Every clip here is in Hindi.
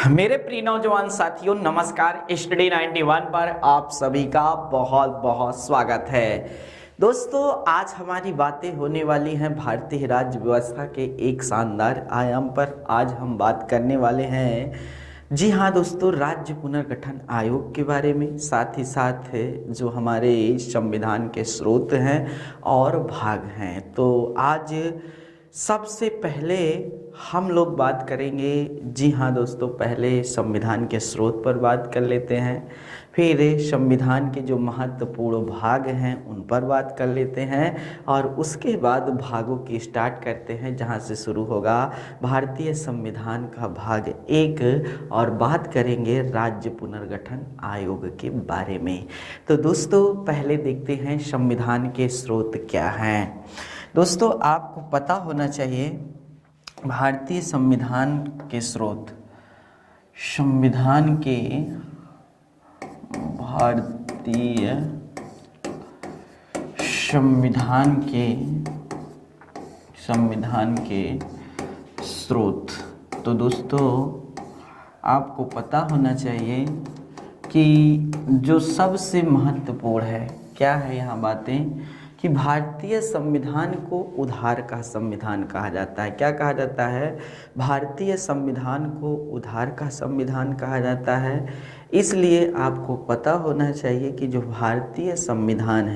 मेरे प्रिय नौजवान साथियों, नमस्कार। स्टडी 91 पर आप सभी का बहुत बहुत स्वागत है। दोस्तों, आज हमारी बातें होने वाली हैं भारतीय राज्य व्यवस्था के एक शानदार आयाम पर। आज हम बात करने वाले हैं, जी हाँ दोस्तों, राज्य पुनर्गठन आयोग के बारे में। साथ ही साथ जो हमारे संविधान के स्रोत हैं और भाग हैं। तो आज सबसे पहले हम लोग बात करेंगे, जी हाँ दोस्तों, पहले संविधान के स्रोत पर बात कर लेते हैं, फिर संविधान के जो महत्वपूर्ण भाग हैं उन पर बात कर लेते हैं, और उसके बाद भागों की स्टार्ट करते हैं, जहाँ से शुरू होगा भारतीय संविधान का भाग 1, और बात करेंगे राज्य पुनर्गठन आयोग के बारे में। तो दोस्तों, पहले देखते हैं संविधान के स्रोत क्या हैं। दोस्तों, आपको पता होना चाहिए भारतीय संविधान के स्रोत, भारतीय संविधान के स्रोत। तो दोस्तों, आपको पता होना चाहिए कि जो सबसे महत्वपूर्ण है, क्या है यहाँ बातें, कि भारतीय संविधान को उधार का संविधान कहा जाता है। क्या कहा जाता है? भारतीय संविधान को उधार का संविधान कहा जाता है। इसलिए आपको पता होना चाहिए कि जो भारतीय संविधान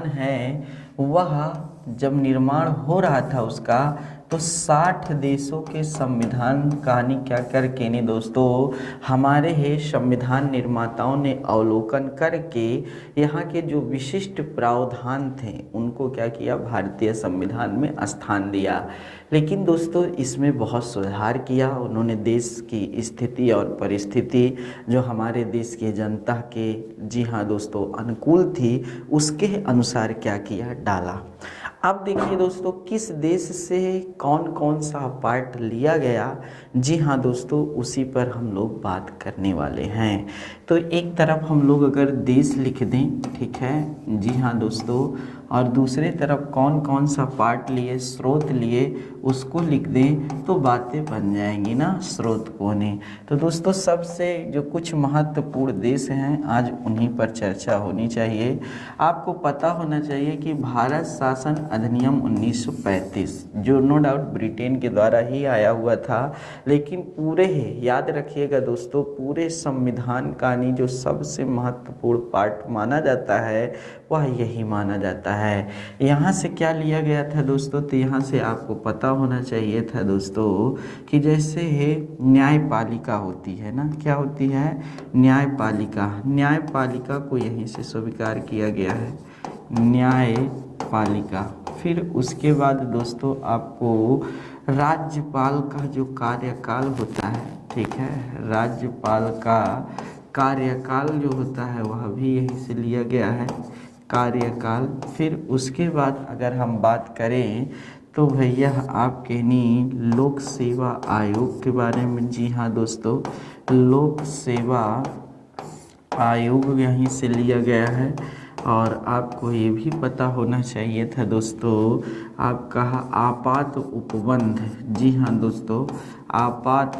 है वह जब निर्माण हो रहा था उसका, तो 60 देशों के संविधान कहानी क्या करके ने दोस्तों, हमारे ही संविधान निर्माताओं ने अवलोकन करके यहाँ के जो विशिष्ट प्रावधान थे उनको क्या किया, भारतीय संविधान में स्थान दिया। लेकिन दोस्तों, इसमें बहुत सुधार किया उन्होंने। देश की स्थिति और परिस्थिति जो हमारे देश की जनता के, जी हाँ दोस्तों, अनुकूल थी, उसके अनुसार क्या किया, डाला। अब देखिए दोस्तों, किस देश से कौन कौन सा पार्ट लिया गया, जी हाँ दोस्तों, उसी पर हम लोग बात करने वाले हैं। तो एक तरफ हम लोग अगर देश लिख दें, ठीक है, जी हाँ दोस्तों, और दूसरे तरफ कौन कौन सा पार्ट लिए, स्रोत लिए, उसको लिख दें, तो बातें बन जाएंगी ना, स्रोत कौन। तो दोस्तों, सबसे जो कुछ महत्वपूर्ण देश हैं आज उन्हीं पर चर्चा होनी चाहिए। आपको पता होना चाहिए कि भारत शासन अधिनियम 1935, जो नो डाउट ब्रिटेन के द्वारा ही आया हुआ था, लेकिन पूरे ही याद रखिएगा दोस्तों, पूरे संविधान का जो सबसे महत्वपूर्ण पार्ट माना जाता है वह यही माना जाता है। यहाँ से क्या लिया गया था दोस्तों, तो यहाँ से आपको पता होना चाहिए था दोस्तों कि जैसे न्यायपालिका होती है ना, क्या होती है, न्यायपालिका को यहीं से स्वीकार किया गया है, न्यायपालिका। फिर उसके बाद दोस्तों आपको राज्यपाल का जो कार्यकाल होता है, ठीक है, राज्यपाल का कार्यकाल जो होता है वह भी यहीं से लिया गया है, कार्यकाल। फिर उसके बाद अगर हम बात करें तो भैया आपके लोक सेवा आयोग के बारे में, जी हाँ दोस्तों, लोक सेवा आयोग यहीं से लिया गया है। और आपको ये भी पता होना चाहिए था दोस्तों, आपका आपात उपबंध, जी हाँ दोस्तों, आपात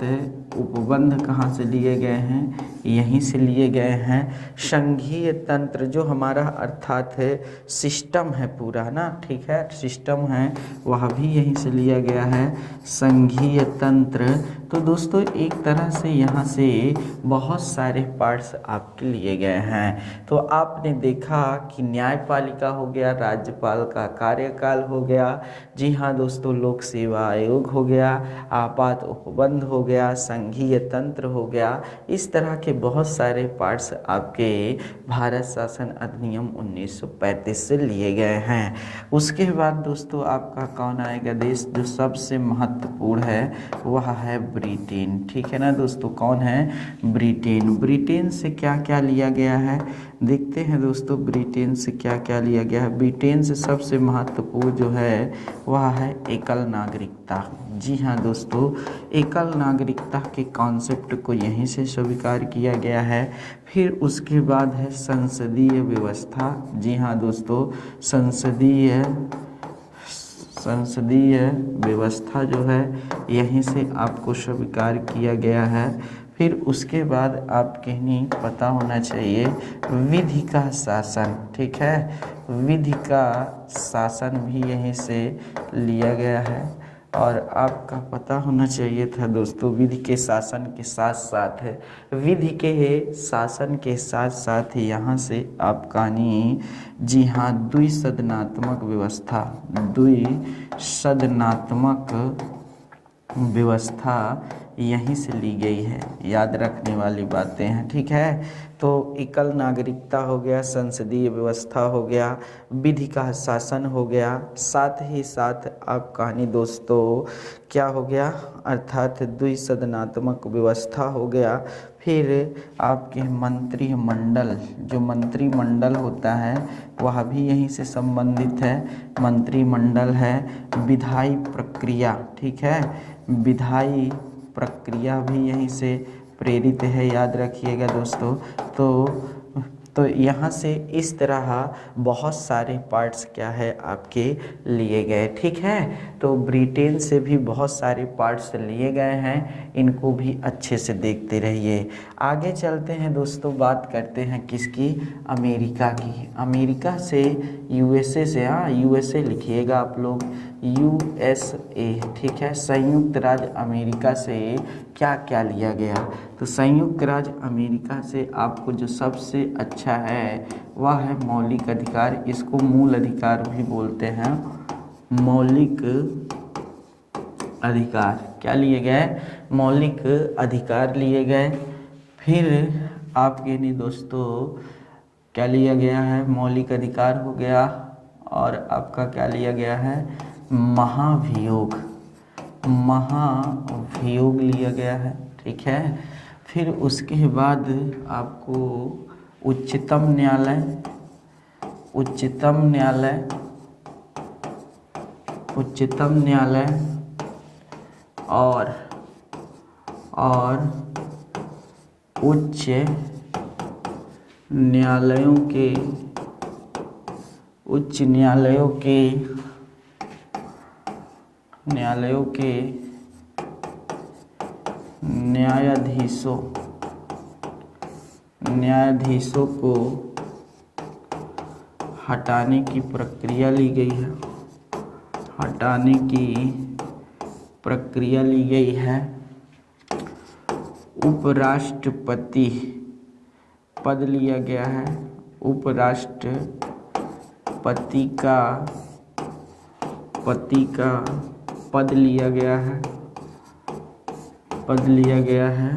उपबंध कहाँ से लिए गए हैं, यहीं से लिए गए हैं। संघीय तंत्र जो हमारा अर्थात है सिस्टम है पूरा ना, ठीक है, सिस्टम है, वह भी यहीं से लिया गया है, संघीय तंत्र। तो दोस्तों, एक तरह से यहाँ से बहुत सारे पार्ट्स आपके लिए गए हैं। तो आपने देखा कि न्यायपालिका हो गया, राज्यपाल का कार्यकाल हो गया, जी हाँ दोस्तों, लोक सेवा आयोग हो गया, आपात उपबंध हो गया, संघीय तंत्र हो गया। इस तरह के बहुत सारे पार्ट्स आपके भारत शासन अधिनियम 1935 से लिए गए हैं। उसके बाद दोस्तों आपका कौन आएगा देश, जो सबसे महत्वपूर्ण है वह है ब्रिटेन, ठीक है ना दोस्तों, कौन है, ब्रिटेन। ब्रिटेन से क्या क्या लिया गया है, देखते हैं दोस्तों, ब्रिटेन से क्या क्या लिया गया है। ब्रिटेन से सबसे महत्वपूर्ण जो है वह है एकल नागरिकता, जी हाँ दोस्तों, एकल नागरिकता के कॉन्सेप्ट को यहीं से स्वीकार किया गया है। फिर उसके बाद है संसदीय व्यवस्था, जी हाँ दोस्तों, संसदीय व्यवस्था जो है यहीं से आपको स्वीकार किया गया है। फिर उसके बाद आपके नहीं पता होना चाहिए विधि का शासन, ठीक है, विधि का शासन भी यहीं से लिया गया है। और आपका पता होना चाहिए था दोस्तों विधि के शासन के साथ साथ है, विधि के शासन के साथ साथ यहाँ से आपका नहीं, जी हाँ, द्विसदनात्मक व्यवस्था, द्विसदनात्मक व्यवस्था यहीं से ली गई है, याद रखने वाली बातें हैं, ठीक है। तो एकल नागरिकता हो गया, संसदीय व्यवस्था हो गया, विधि का शासन हो गया, साथ ही साथ आपका नहीं दोस्तों क्या हो गया, अर्थात द्विसदनात्मक व्यवस्था हो गया। फिर आपके मंत्रिमंडल, जो मंत्रिमंडल होता है वह भी यहीं से संबंधित है, मंत्रिमंडल है। विधायी प्रक्रिया, ठीक है, विधायी प्रक्रिया भी यहीं से प्रेरित है, याद रखिएगा दोस्तों। तो यहाँ से इस तरह बहुत सारे पार्ट्स क्या है आपके लिए गए, ठीक है। तो ब्रिटेन से भी बहुत सारे पार्ट्स लिए गए हैं, इनको भी अच्छे से देखते रहिए। आगे चलते हैं दोस्तों, बात करते हैं किसकी, अमेरिका की। अमेरिका से यूएसए से, हाँ यूएसए लिखिएगा आप लोग, यूएसए, ठीक है। संयुक्त राज्य अमेरिका से क्या क्या लिया गया, तो संयुक्त राज्य अमेरिका से आपको जो सबसे अच्छा है वह है मौलिक अधिकार, इसको मूल अधिकार भी बोलते हैं, मौलिक अधिकार। क्या लिए गए, मौलिक अधिकार लिए गए। फिर आपके नहीं दोस्तों क्या लिया गया है, मौलिक अधिकार हो गया, और आपका क्या लिया गया है, महाभियोग, महाभियोग लिया गया है, ठीक है। फिर उसके बाद आपको उच्चतम न्यायालय, उच्चतम न्यायालय, उच्चतम न्यायालय और उच्च न्यायालयों के, उच्च न्यायालयों के न्यायाधीशों को हटाने की प्रक्रिया ली गई है, हटाने की प्रक्रिया ली गई है। उपराष्ट्रपति पद लिया गया है, उपराष्ट्रपति का पद लिया गया है, पद लिया गया है।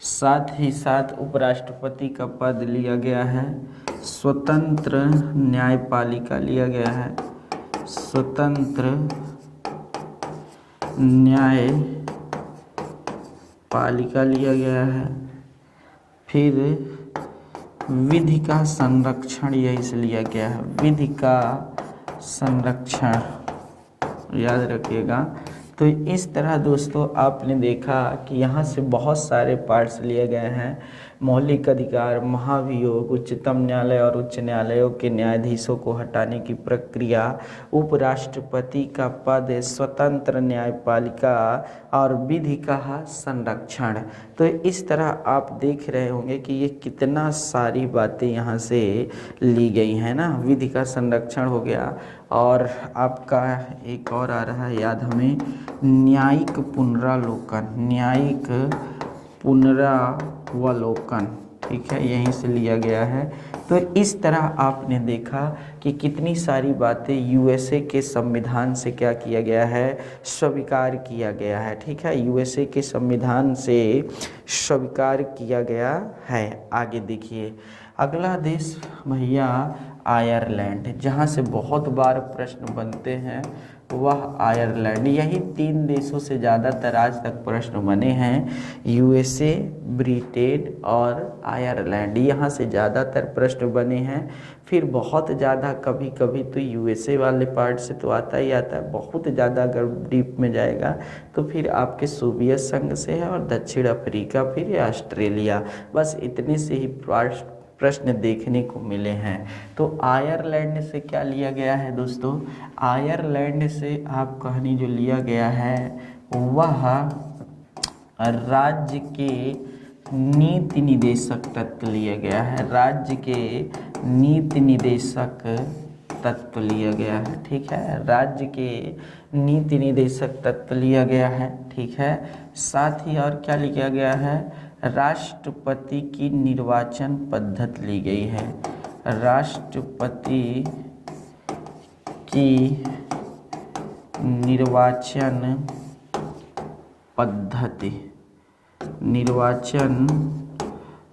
साथ ही साथ उपराष्ट्रपति का पद लिया गया है, स्वतंत्र न्यायपालिका लिया गया है, स्वतंत्र न्यायपालिका लिया गया है। फिर विधि का संरक्षण यही से लिया गया है, विधि का संरक्षण, याद रखिएगा। तो इस तरह दोस्तों आपने देखा कि यहाँ से बहुत सारे पार्ट्स लिए गए हैं, मौलिक अधिकार, महाभियोग, उच्चतम न्यायालय और उच्च न्यायालयों के न्यायाधीशों को हटाने की प्रक्रिया, उपराष्ट्रपति का पद, स्वतंत्र न्यायपालिका और विधि का संरक्षण। तो इस तरह आप देख रहे होंगे कि ये कितना सारी बातें यहाँ से ली गई हैं ना, विधि का संरक्षण हो गया। और आपका एक और आ रहा है याद हमें, न्यायिक पुनरावलोकन, न्यायिक पुनरावलोकन, ठीक है, यहीं से लिया गया है। तो इस तरह आपने देखा कि कितनी सारी बातें यूएसए के संविधान से क्या किया गया है, स्वीकार किया गया है, ठीक है, यूएसए के संविधान से स्वीकार किया गया है। आगे देखिए अगला देश भैया आयरलैंड, जहाँ से बहुत बार प्रश्न बनते हैं वह आयरलैंड। यही 3 देशों से ज़्यादातर आज तक प्रश्न बने हैं, यूएसए, ब्रिटेन और आयरलैंड, यहाँ से ज़्यादातर प्रश्न बने हैं। फिर बहुत ज़्यादा कभी कभी तो यूएसए वाले पार्ट से तो आता ही आता है, बहुत ज़्यादा अगर डीप में जाएगा तो फिर आपके सोवियत संघ से है, और दक्षिण अफ्रीका, फिर ऑस्ट्रेलिया, बस इतने से ही प्रश्न देखने को मिले हैं। तो आयरलैंड से क्या लिया गया है दोस्तों? आयरलैंड से आप कहानी जो लिया गया है वह राज्य के नीति निदेशक तत्व लिया गया है। राज्य के नीति निदेशक तत्व लिया गया है, ठीक है। राज्य के नीति निदेशक तत्व लिया गया है, ठीक है। साथ ही और क्या लिया गया है? राष्ट्रपति की निर्वाचन पद्धति ली गई है। राष्ट्रपति की निर्वाचन पद्धति, निर्वाचन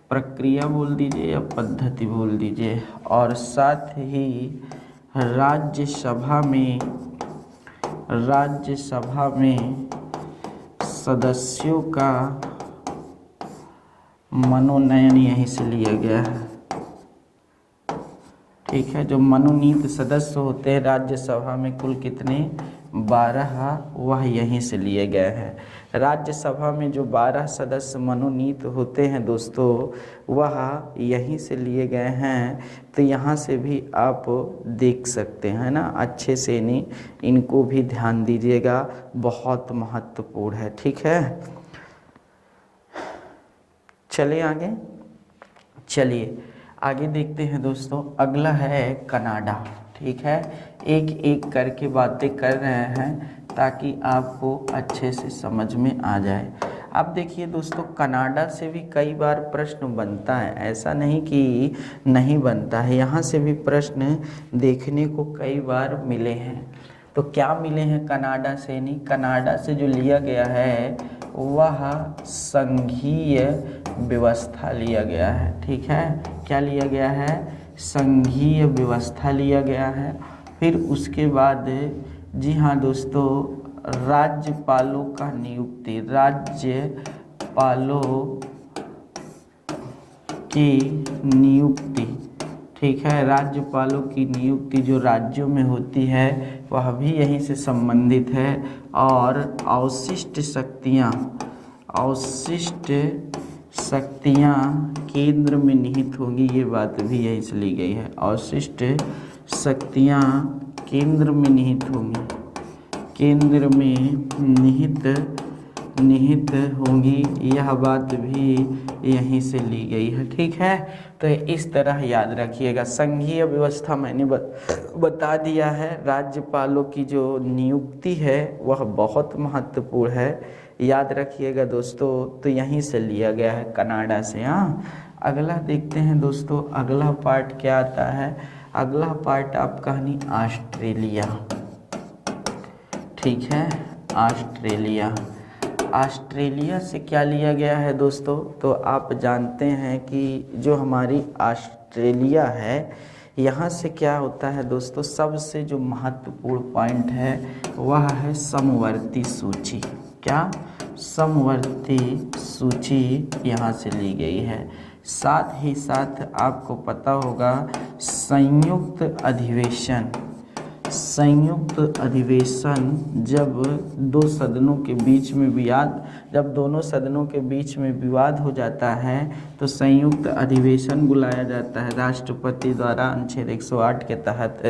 प्रक्रिया बोल दीजिए या पद्धति बोल दीजिए। और साथ ही राज्यसभा में सदस्यों का मनोनयन यहीं से लिया गया है, ठीक है। जो मनोनीत सदस्य होते हैं राज्यसभा में कुल कितने? 12, वह यहीं से लिए गए हैं। राज्यसभा में जो 12 सदस्य मनोनीत होते हैं दोस्तों, वह यहीं से लिए गए हैं। तो यहाँ से भी आप देख सकते हैं ना, अच्छे से नहीं, इनको भी ध्यान दीजिएगा, बहुत महत्वपूर्ण है, ठीक है। चलिए आगे, चलिए आगे देखते हैं दोस्तों। अगला है कनाडा, ठीक है। एक एक करके बातें कर रहे हैं ताकि आपको अच्छे से समझ में आ जाए। अब देखिए दोस्तों, कनाडा से भी कई बार प्रश्न बनता है, ऐसा नहीं कि नहीं बनता है, यहाँ से भी प्रश्न देखने को कई बार मिले हैं। तो क्या मिले हैं कनाडा से? नहीं, कनाडा से जो लिया गया है वह संघीय व्यवस्था लिया गया है, ठीक है। क्या लिया गया है? संघीय व्यवस्था लिया गया है। फिर उसके बाद जी हाँ दोस्तों, राज्यपालों का नियुक्ति, राज्यपालों की नियुक्ति, ठीक है। राज्यपालों की नियुक्ति जो राज्यों में होती है वह भी यहीं से संबंधित है। और अवशिष्ट शक्तियाँ केंद्र में निहित होंगी, ये बात भी यहीं से ली गई है। अवशिष्ट शक्तियाँ केंद्र में निहित होंगी, केंद्र में निहित होंगी, यह बात भी यहीं से ली गई है, ठीक है। तो इस तरह याद रखिएगा। संघीय व्यवस्था मैंने बता दिया है। राज्यपालों की जो नियुक्ति है वह बहुत महत्वपूर्ण है, याद रखिएगा दोस्तों। तो यहीं से लिया गया है, कनाडा से। हाँ, अगला देखते हैं दोस्तों, अगला पार्ट क्या आता है? अगला पार्ट आप कहानी ऑस्ट्रेलिया, ठीक है। ऑस्ट्रेलिया, ऑस्ट्रेलिया से क्या लिया गया है दोस्तों? तो आप जानते हैं कि जो हमारी ऑस्ट्रेलिया है, यहाँ से क्या होता है दोस्तों, सबसे जो महत्वपूर्ण पॉइंट है वह है समवर्ती सूची। क्या? समवर्ती सूची यहाँ से ली गई है। साथ ही साथ आपको पता होगा संयुक्त अधिवेशन, संयुक्त अधिवेशन जब दो सदनों के बीच में जब दोनों सदनों के बीच में विवाद हो जाता है तो संयुक्त अधिवेशन बुलाया जाता है राष्ट्रपति द्वारा अनुच्छेद 108 के तहत।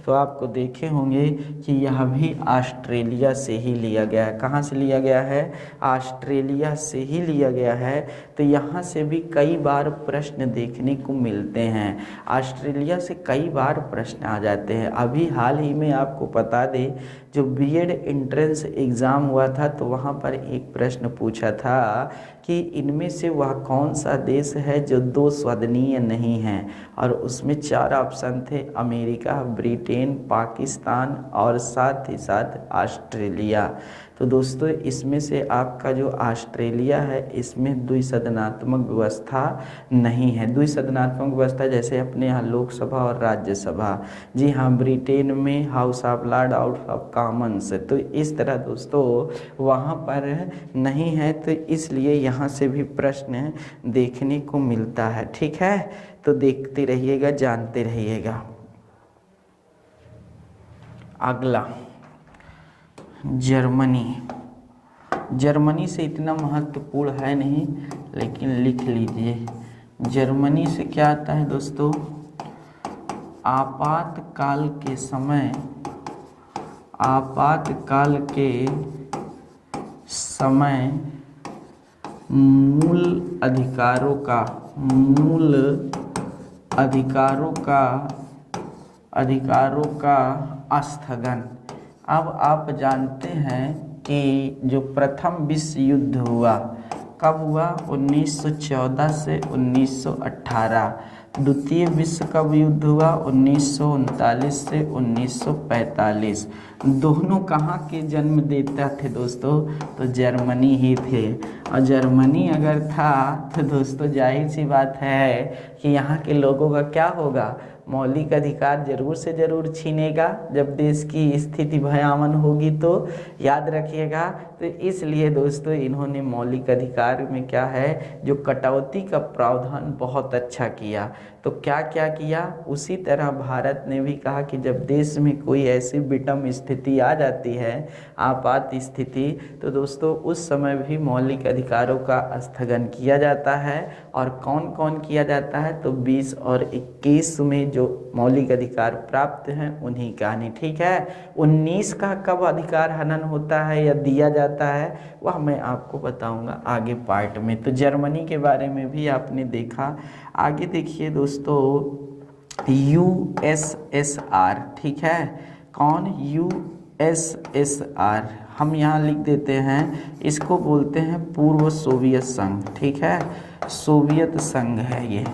तो आपको देखे होंगे कि यह भी ऑस्ट्रेलिया से ही लिया गया है। कहाँ से लिया गया है? ऑस्ट्रेलिया से ही लिया गया है। तो यहाँ से भी कई बार प्रश्न देखने को मिलते हैं, ऑस्ट्रेलिया से कई बार प्रश्न आ जाते हैं। अभी हाल ही में आपको बता दें, जो बीएड एंट्रेंस एग्ज़ाम हुआ था तो वहाँ पर एक प्रश्न पूछा था कि इनमें से वह कौन सा देश है जो 2 सदनीय नहीं है, और उसमें 4 ऑप्शन थे, अमेरिका, ब्रिटेन, पाकिस्तान और साथ ही साथ ऑस्ट्रेलिया। तो दोस्तों इसमें से आपका जो ऑस्ट्रेलिया है इसमें द्विसदनात्मक व्यवस्था नहीं है। द्विसदनात्मक व्यवस्था जैसे अपने यहाँ लोकसभा और राज्यसभा, जी हाँ, ब्रिटेन में house of Lord, house of Commons. तो इस तरह दोस्तों वहाँ पर नहीं है, तो इसलिए यहाँ से भी प्रश्न देखने को मिलता है, ठीक है। तो देखते रहिएगा, जानते रहिएगा। अगला जर्मनी, जर्मनी से इतना महत्वपूर्ण है नहीं, लेकिन लिख लीजिए। जर्मनी से क्या आता है दोस्तों, आपातकाल के समय, आपातकाल के समय मूल अधिकारों का स्थगन। अब आप जानते हैं कि जो प्रथम विश्व युद्ध हुआ कब हुआ, 1914 से 1918। द्वितीय विश्व कब युद्ध हुआ, 1939 से 1945। दोनों कहाँ के जन्मदाता थे दोस्तों, तो जर्मनी ही थे। और जर्मनी अगर था तो दोस्तों जाहिर सी बात है कि यहाँ के लोगों का क्या होगा, मौलिक अधिकार जरूर से जरूर छीनेगा जब देश की स्थिति भयावन होगी। तो याद रखिएगा, तो इसलिए दोस्तों इन्होंने मौलिक अधिकार में क्या है, जो कटौती का प्रावधान बहुत अच्छा किया। तो क्या क्या किया, उसी तरह भारत ने भी कहा कि जब देश में कोई ऐसी विषम स्थिति आ जाती है, आपात स्थिति, तो दोस्तों उस समय भी मौलिक अधिकारों का स्थगन किया जाता है। और कौन कौन किया जाता है, तो 20 और 21 में जो मौलिक अधिकार प्राप्त हैं उन्हीं का नहीं, ठीक है। 19 का कब अधिकार हनन होता है या दिया जाता है, वह मैं आपको बताऊंगा आगे पार्ट में। तो जर्मनी के बारे में भी आपने देखा। आगे देखिए दोस्तों, USSR, ठीक है, कौन, USSR, हम यहाँ लिख देते हैं, इसको बोलते हैं पूर्व सोवियत संघ, ठीक है, सोवियत संघ है ये,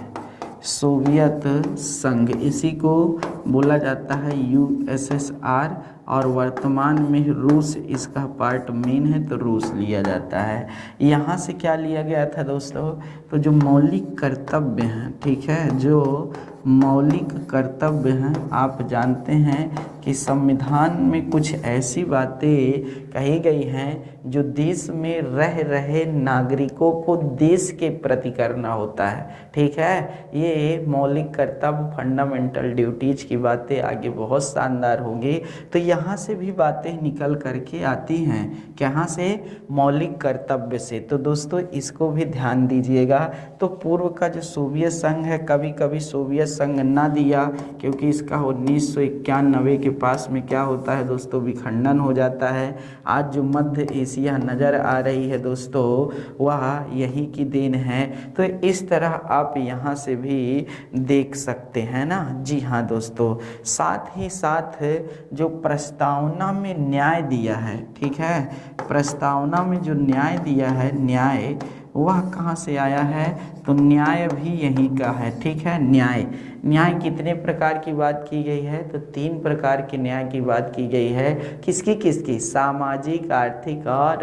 सोवियत संघ, इसी को बोला जाता है USSR। और वर्तमान में रूस इसका पार्ट मेन है, तो रूस लिया जाता है। यहाँ से क्या लिया गया था दोस्तों, तो जो मौलिक कर्तव्य हैं, ठीक है, जो मौलिक कर्तव्य हैं, आप जानते हैं कि संविधान में कुछ ऐसी बातें कही गई हैं जो देश में रह रहे नागरिकों को देश के प्रति करना होता है, ठीक है। ये मौलिक कर्तव्य, फंडामेंटल ड्यूटीज की बातें आगे बहुत शानदार होंगी। तो यहाँ से भी बातें निकल करके आती हैं, कहाँ से, मौलिक कर्तव्य से। तो दोस्तों इसको भी ध्यान दीजिएगा। तो पूर्व का जो सोवियत संघ है, कभी कभी सोवियत संघ ना दिया, क्योंकि इसका 1991 के पास में क्या होता है दोस्तों, विखंडन हो जाता है। आज जो मध्य एशिया नज़र आ रही है दोस्तों, वह यही की देन है। तो इस तरह आप यहाँ से भी देख सकते हैं ना। जी हाँ दोस्तों, साथ ही साथ जो प्रस्तावना में न्याय दिया है, ठीक है, प्रस्तावना में जो न्याय दिया है, न्याय वह कहाँ से आया है, तो न्याय भी यहीं का है, ठीक है। न्याय कितने प्रकार की बात की गई है, तो 3 प्रकार के न्याय की बात की गई है। किसकी किसकी, सामाजिक, आर्थिक और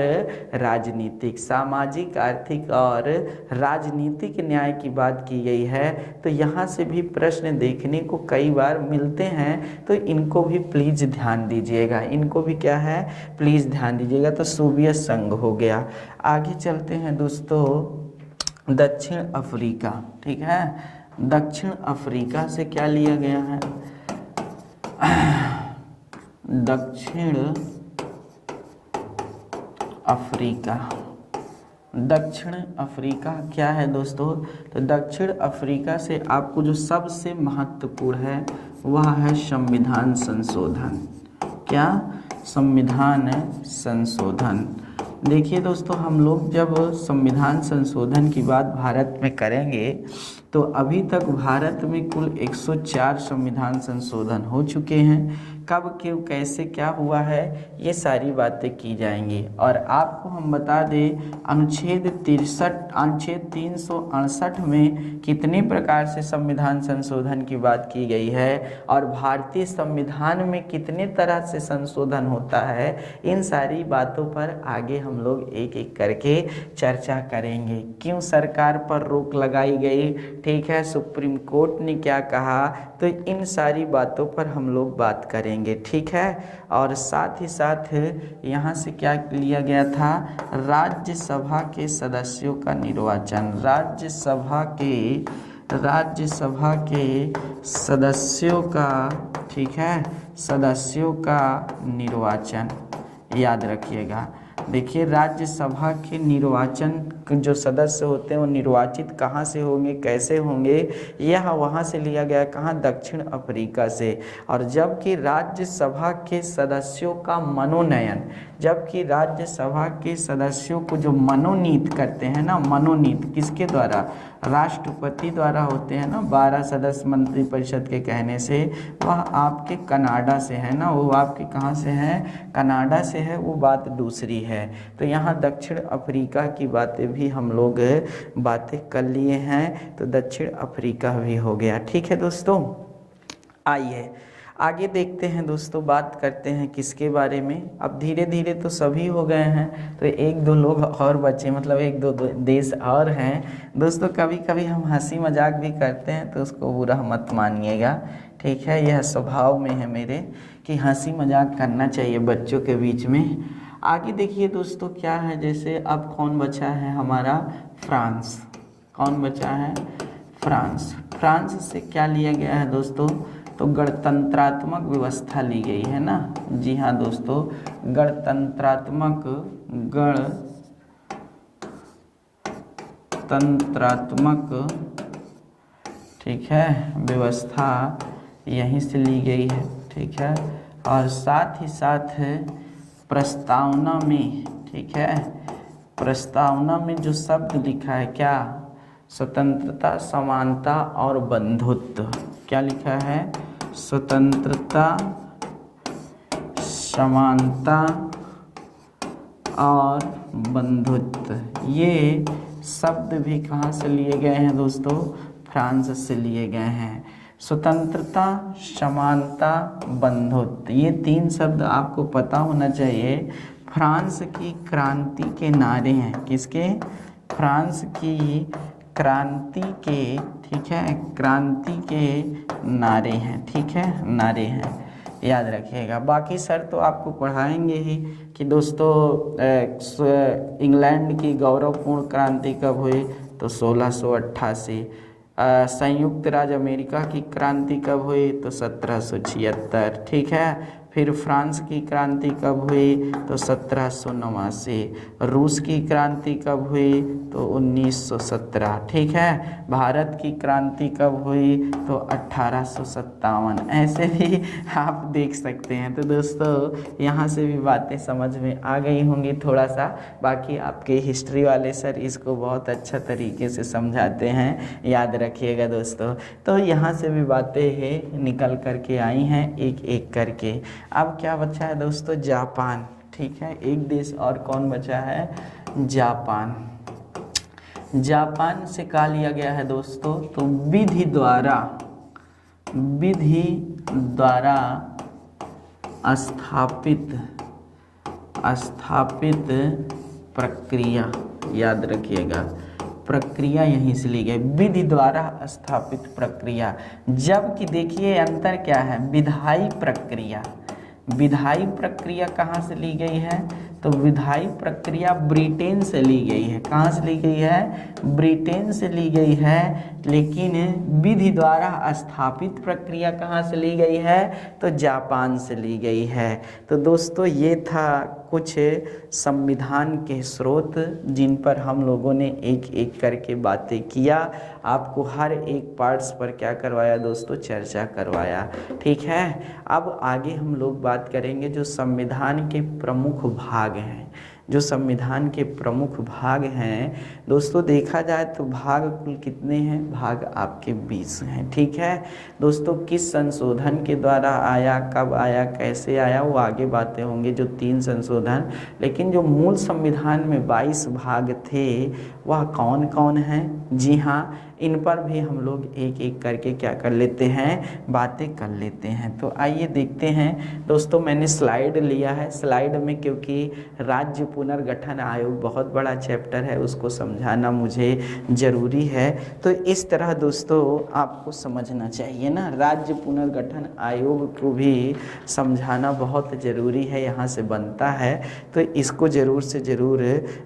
राजनीतिक, सामाजिक, आर्थिक और राजनीतिक न्याय की बात की गई है। तो यहाँ से भी प्रश्न देखने को कई बार मिलते हैं, तो इनको भी प्लीज़ ध्यान दीजिएगा, इनको भी क्या है, प्लीज़ ध्यान दीजिएगा। तो सोवियत संघ हो गया। आगे चलते हैं दोस्तों, दक्षिण अफ्रीका, ठीक है, दक्षिण अफ्रीका से क्या लिया गया है, दक्षिण अफ्रीका, दक्षिण अफ्रीका क्या है दोस्तों, तो दक्षिण अफ्रीका से आपको जो सबसे महत्वपूर्ण है वह है संविधान संशोधन। क्या, संविधान संशोधन। देखिए दोस्तों, हम लोग जब संविधान संशोधन की बात भारत में करेंगे, तो अभी तक भारत में कुल 104 संविधान संशोधन हो चुके हैं। कब, क्यों, कैसे, क्या हुआ है, ये सारी बातें की जाएंगी। और आपको हम बता दें, अनुच्छेद 368 में कितने प्रकार से संविधान संशोधन की बात की गई है, और भारतीय संविधान में कितने तरह से संशोधन होता है, इन सारी बातों पर आगे हम लोग एक एक करके चर्चा करेंगे। क्यों सरकार पर रोक लगाई गई, ठीक है, सुप्रीम कोर्ट ने क्या कहा, तो इन सारी बातों पर हम लोग बात करेंगे, ठीक है। और साथ ही साथ यहाँ से क्या लिया गया था, राज्यसभा के सदस्यों का निर्वाचन, राज्यसभा के सदस्यों का, ठीक है, सदस्यों का निर्वाचन, याद रखिएगा। देखिए राज्यसभा के निर्वाचन जो सदस्य होते हैं वो निर्वाचित कहाँ से होंगे, कैसे होंगे, यह वहाँ से लिया गया, कहाँ, दक्षिण अफ्रीका से। और जबकि राज्यसभा के सदस्यों का मनोनयन, जबकि राज्यसभा के सदस्यों को जो मनोनीत करते हैं ना, मनोनीत किसके द्वारा, राष्ट्रपति द्वारा होते हैं ना, 12 सदस्य मंत्रिपरिषद के कहने से, वह आपके कनाडा से है ना, वो आपके कहाँ से है, कनाडा से है, वो बात दूसरी है। तो यहाँ दक्षिण अफ्रीका की बातें भी हम लोग बातें कर लिए हैं, तो दक्षिण अफ्रीका भी हो गया। ठीक है दोस्तों, आइए आगे देखते हैं दोस्तों, बात करते हैं किसके बारे में। अब धीरे धीरे तो सभी हो गए हैं, तो एक दो लोग और बचे, मतलब एक दो देश और हैं दोस्तों। कभी कभी हम हंसी मजाक भी करते हैं, तो उसको बुरा मत मानिएगा, ठीक है। यह स्वभाव में है मेरे कि हंसी मजाक करना चाहिए बच्चों के बीच में। आगे देखिए दोस्तों क्या है, जैसे अब कौन बचा है हमारा, फ्रांस। कौन बचा है, फ्रांस। फ्रांस से क्या लिया गया है दोस्तों, तो गणतंत्रात्मक व्यवस्था ली गई है ना। जी हाँ दोस्तों, गणतंत्रात्मक ठीक है व्यवस्था यहीं से ली गई है, ठीक है। और साथ ही साथ प्रस्तावना में, ठीक है, प्रस्तावना में जो शब्द लिखा है क्या, स्वतंत्रता, समानता और बंधुत्व। क्या लिखा है, स्वतंत्रता, समानता और बंधुत्व। ये शब्द भी कहाँ से लिए गए हैं दोस्तों, फ्रांस से लिए गए हैं। स्वतंत्रता, समानता, बंधुत्व, ये 3 शब्द आपको पता होना चाहिए। फ्रांस की क्रांति के नारे हैं, किसके, फ्रांस की क्रांति के, ठीक है, क्रांति के नारे हैं, ठीक है, नारे हैं, याद रखिएगा। बाकी सर तो आपको पढ़ाएंगे ही कि दोस्तों इंग्लैंड की गौरवपूर्ण क्रांति कब हुई, तो 1688। संयुक्त राज्य अमेरिका की क्रांति कब हुई, तो 1776, ठीक है। फिर फ्रांस की क्रांति कब हुई, तो 1789। रूस की क्रांति कब हुई, तो 1917, ठीक है। भारत की क्रांति कब हुई, तो 1857। ऐसे भी आप देख सकते हैं। तो दोस्तों यहाँ से भी बातें समझ में आ गई होंगी थोड़ा सा। बाकी आपके हिस्ट्री वाले सर इसको बहुत अच्छा तरीके से समझाते हैं, याद रखिएगा दोस्तों। तो यहाँ से भी बातें निकल करके आई हैं एक एक करके। अब क्या बचा है दोस्तों, जापान, ठीक है। एक देश और कौन बचा है, जापान। जापान से क्या लिया गया है दोस्तों, तो विधि द्वारा स्थापित प्रक्रिया, याद रखिएगा, प्रक्रिया यहीं से ली गई, विधि द्वारा स्थापित प्रक्रिया। जबकि देखिए अंतर क्या है, विधायी प्रक्रिया। विधायी प्रक्रिया कहाँ से ली गई है, तो विधायी प्रक्रिया ब्रिटेन से ली गई है। कहाँ से ली गई है, ब्रिटेन से ली गई है। लेकिन विधि द्वारा स्थापित प्रक्रिया कहाँ से ली गई है, तो जापान से ली गई है। तो दोस्तों ये था कुछ संविधान के स्रोत जिन पर हम लोगों ने एक एक करके बातें किया। आपको हर एक पार्ट्स पर क्या करवाया दोस्तों, चर्चा करवाया, ठीक है। अब आगे हम लोग बात करेंगे जो संविधान के प्रमुख भाग हैं। जो संविधान के प्रमुख भाग हैं दोस्तों, देखा जाए तो भाग कुल कितने हैं, भाग आपके 20 हैं, ठीक है दोस्तों। किस संशोधन के द्वारा आया, कब आया, कैसे आया, वो आगे बातें होंगी, जो 3 संशोधन। लेकिन जो मूल संविधान में 22 भाग थे वह कौन कौन हैं, जी हाँ, इन पर भी हम लोग एक एक करके क्या कर लेते हैं, बातें कर लेते हैं। तो आइए देखते हैं दोस्तों, मैंने स्लाइड लिया है। स्लाइड में क्योंकि राज्य पुनर्गठन आयोग बहुत बड़ा चैप्टर है, उसको समझाना मुझे ज़रूरी है। तो इस तरह दोस्तों आपको समझना चाहिए ना, राज्य पुनर्गठन आयोग को भी समझाना बहुत ज़रूरी है, यहाँ से बनता है। तो इसको ज़रूर से ज़रूर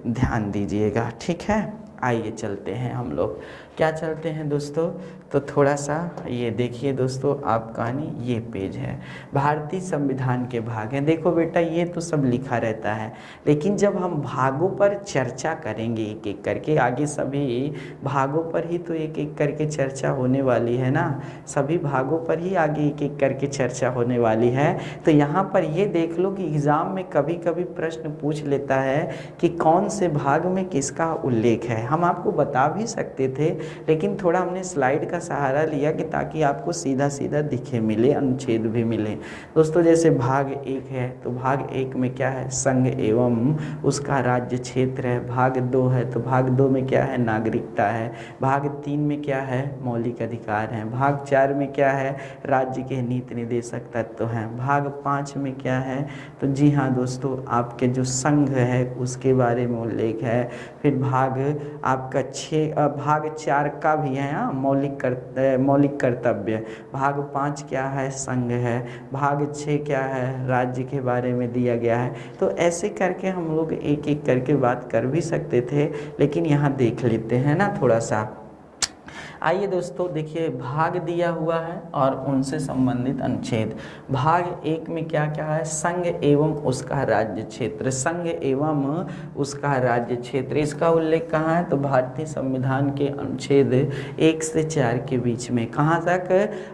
ध्यान दीजिएगा, ठीक है। आइए चलते हैं हम लोग, क्या चलते हैं दोस्तों, तो थोड़ा सा ये देखिए दोस्तों आप कहानी, ये पेज है भारतीय संविधान के भाग हैं। देखो बेटा ये तो सब लिखा रहता है, लेकिन जब हम भागों पर चर्चा करेंगे एक एक करके, आगे सभी भागों पर ही तो एक एक करके चर्चा होने वाली है ना, सभी भागों पर ही आगे एक एक करके चर्चा होने वाली है। तो यहाँ पर ये देख लो कि एग्ज़ाम में कभी कभी प्रश्न पूछ लेता है कि कौन से भाग में किसका उल्लेख है। हम आपको बता भी सकते थे, लेकिन थोड़ा हमने स्लाइड का सहारा लिया कि ताकि आपको सीधा सीधा दिखे, मिले, अनुच्छेद भी मिले। दोस्तों जैसे भाग 1 है तो भाग 1 में क्या है, संघ एवं उसका राज्य क्षेत्र है। भाग 2 है तो भाग 2 में क्या है, नागरिकता है। भाग 3 में क्या है, मौलिक अधिकार हैं। भाग 4 में क्या है, राज्य के नीति निर्देशक तत्व हैं। भाग 5 में क्या है, तो जी हाँ दोस्तों आपके जो संघ है उसके बारे में उल्लेख है। फिर भाग आपका 4 का भी है, हाँ, मौलिक कर्तव्य। भाग 5 क्या है, संघ है। भाग 6 क्या है, राज्य के बारे में दिया गया है। तो ऐसे करके हम लोग एक एक करके बात कर भी सकते थे, लेकिन यहाँ देख लेते हैं ना थोड़ा सा। आइए दोस्तों देखिए, भाग दिया हुआ है और उनसे संबंधित अनुच्छेद। भाग 1 में क्या क्या है, संघ एवं उसका राज्य क्षेत्र। संघ एवं उसका राज्य क्षेत्र, इसका उल्लेख कहाँ है, तो भारतीय संविधान के अनुच्छेद 1 से 4 के बीच में। कहाँ तक,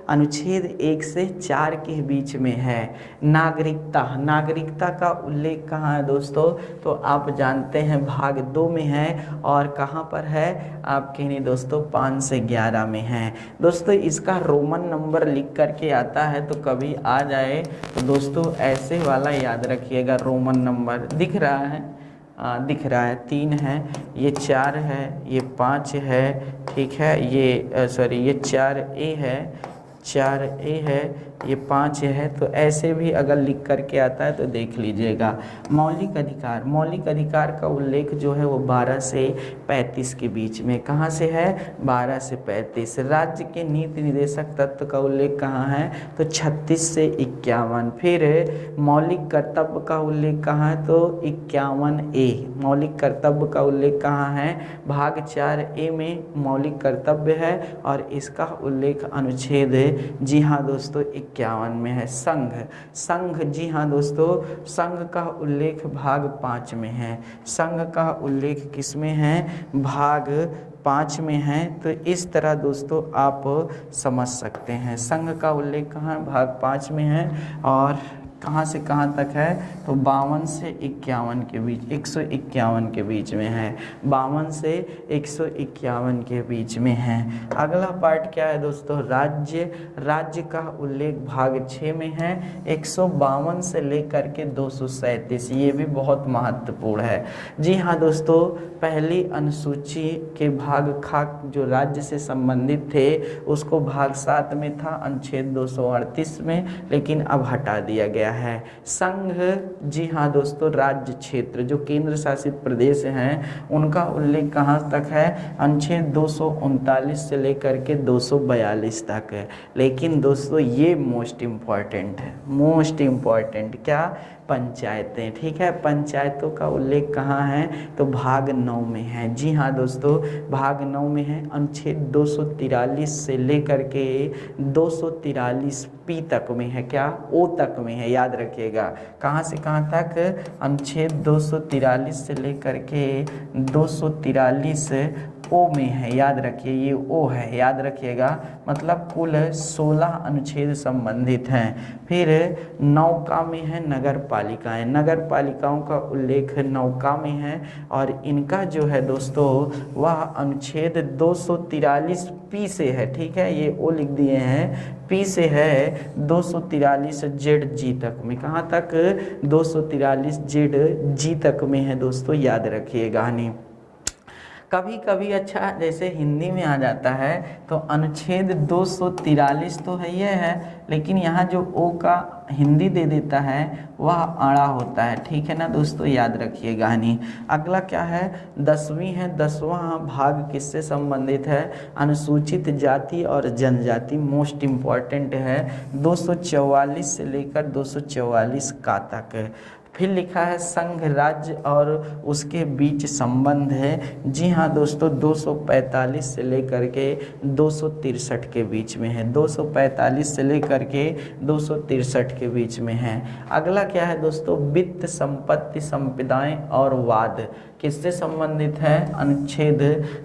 अनुच्छेद 1 से 4 के बीच में है। नागरिकता, नागरिकता का उल्लेख कहाँ है दोस्तों, तो आप जानते हैं भाग 2 में है। और कहाँ पर है, आपके नहीं दोस्तों 5 से 11 में है। दोस्तों इसका रोमन नंबर लिख करके आता है, तो कभी आ जाए तो दोस्तों ऐसे वाला याद रखिएगा। रोमन नंबर दिख रहा है, दिख रहा है, 3 है, ये 4 है, ये 5 है, ठीक है, ये सॉरी ये 4A है, 4A है, ये 5 है। तो ऐसे भी अगर लिख करके आता है तो देख लीजिएगा। मौलिक अधिकार, मौलिक अधिकार का उल्लेख जो है वो 12 से 35 के बीच में। कहाँ से है, 12 से 35। राज्य के नीति निर्देशक तत्व का उल्लेख कहाँ है, तो 36 से 51। फिर मौलिक कर्तव्य का उल्लेख कहाँ है, तो 51A। मौलिक कर्तव्य का उल्लेख कहाँ है, भाग 4A में मौलिक कर्तव्य है और इसका उल्लेख अनुच्छेद, जी हाँ दोस्तों 51 में है। संघ, संघ, जी हाँ दोस्तों संघ का उल्लेख भाग 5 में है। संघ का उल्लेख किस में है, भाग 5 में है। तो इस तरह दोस्तों आप समझ सकते हैं, संघ का उल्लेख कहाँ है, भाग 5 में है। और कहाँ से कहाँ तक है, तो 52 से 51 के बीच, 151 के बीच में है। 52 से 151 के बीच में है। अगला पार्ट क्या है दोस्तों, राज्य, राज्य का उल्लेख भाग 6 में है। 152 से लेकर के 237, ये भी बहुत महत्वपूर्ण है। जी हाँ दोस्तों, पहली अनुसूची के भाग खा जो राज्य से संबंधित थे उसको भाग 7 में था, अनुच्छेद 238 में, लेकिन अब हटा दिया गया है। संघ, जी हाँ दोस्तों राज्य क्षेत्र जो केंद्र शासित प्रदेश हैं उनका उल्लेख कहाँ तक है, अनुच्छेद 239 से लेकर के 242 तक है। लेकिन दोस्तों ये मोस्ट इम्पॉर्टेंट है, मोस्ट इम्पॉर्टेंट क्या, पंचायतें, ठीक है। पंचायतों का उल्लेख कहाँ है, तो भाग 9 में है। जी हाँ दोस्तों भाग 9 में है। अनुच्छेद 243 से लेकर के 243P तक में है, क्या, O तक में है, याद रखिएगा। कहाँ से कहाँ तक, अनुच्छेद 243 से लेकर के 243 ओ में है, याद रखिए ये ओ है, याद रखिएगा। मतलब कुल 16 अनुच्छेद संबंधित हैं। फिर 9 में है नगर पालिकाएँ, नगर पालिकाओं का उल्लेख 9 में है और इनका जो है दोस्तों वह अनुच्छेद 243P से है, ठीक है, ये ओ लिख दिए हैं, P से है 243ZG तक में। कहाँ तक, 243ZG तक में है दोस्तों, याद रखिएगा। नहीं कभी कभी अच्छा जैसे हिंदी में आ जाता है तो अनुच्छेद 243 तो है ये है, लेकिन यहाँ जो ओ का हिंदी दे देता है वह अड़ा होता है, ठीक है ना दोस्तों, याद रखिएगा। नहीं अगला क्या है, 10वीं है। 10वां भाग किससे संबंधित है, अनुसूचित जाति और जनजाति, मोस्ट इम्पॉर्टेंट है। 244 से लेकर 244 का तक है। फिर लिखा है संघ राज्य और उसके बीच संबंध है। जी हाँ दोस्तों, 245 से लेकर के 263 के बीच में है। 245 से लेकर के 263 के बीच में है। अगला क्या है दोस्तों, वित्त, संपत्ति, संपदाएं और वाद किससे संबंधित है? अनुच्छेद,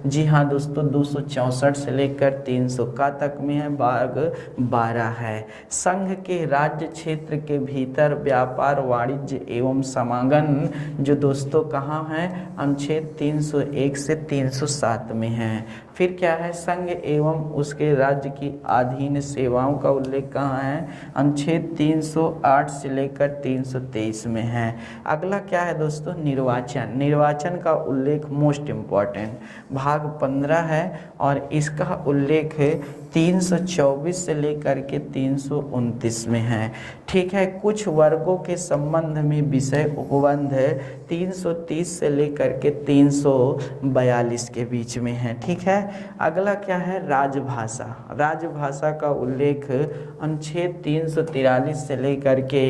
जी हाँ दोस्तों, 264 से लेकर 300 का तक में है, भाग 12 है। संघ के राज्य क्षेत्र के भीतर व्यापार, वाणिज्य एवं समागम जो दोस्तों कहाँ है? अनुच्छेद 301 से 307 में है। फिर क्या है? संघ एवं उसके राज्य की अधीन सेवाओं का उल्लेख कहाँ है? अनुच्छेद 308 से लेकर 323 में है। अगला क्या है दोस्तों? निर्वाचन। निर्वाचन का उल्लेख मोस्ट इम्पॉर्टेंट भाग 15 है और इसका उल्लेख 324 से लेकर के 329 में है। ठीक है। कुछ वर्गों के संबंध में विषय उपबंध है 330 से लेकर के 342 के बीच में है। ठीक है। अगला क्या है? राजभाषा। राजभाषा का उल्लेख अनुच्छेद 343 से लेकर के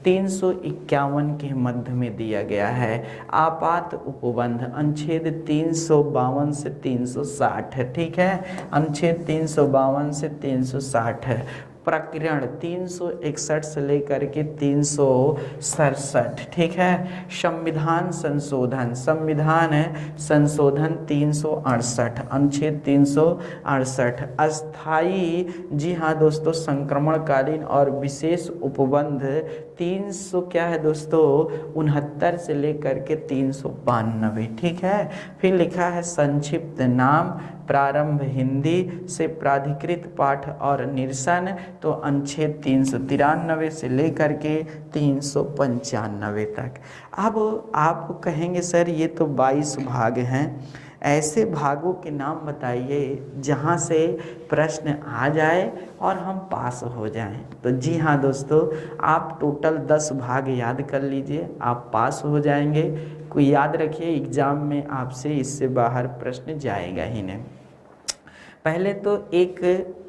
351 के मध्य में दिया गया है। आपात उपबंध अनुच्छेद 352 से 360 है। ठीक है। अनुच्छेद 352 से 360 है। प्रकरण 361 से लेकर के 367। ठीक है। संविधान संशोधन, संविधान संशोधन 368, अनुच्छेद 368। अस्थाई, जी हाँ दोस्तों, संक्रमणकालीन और विशेष उपबंध 300 क्या है दोस्तों? 69 से लेकर के 392। ठीक है। फिर लिखा है संक्षिप्त नाम, प्रारंभ हिंदी से प्राधिकृत पाठ और निरसन, तो अनुच्छेद 393 से लेकर के 395 तक। अब आप कहेंगे सर ये तो 22 भाग हैं, ऐसे भागों के नाम बताइए जहाँ से प्रश्न आ जाए और हम पास हो जाएं। तो जी हाँ दोस्तों, आप टोटल 10 भाग याद कर लीजिए, आप पास हो जाएंगे। कोई याद रखिए एग्ज़ाम में आपसे इससे बाहर प्रश्न जाएगा ही नहीं। पहले तो एक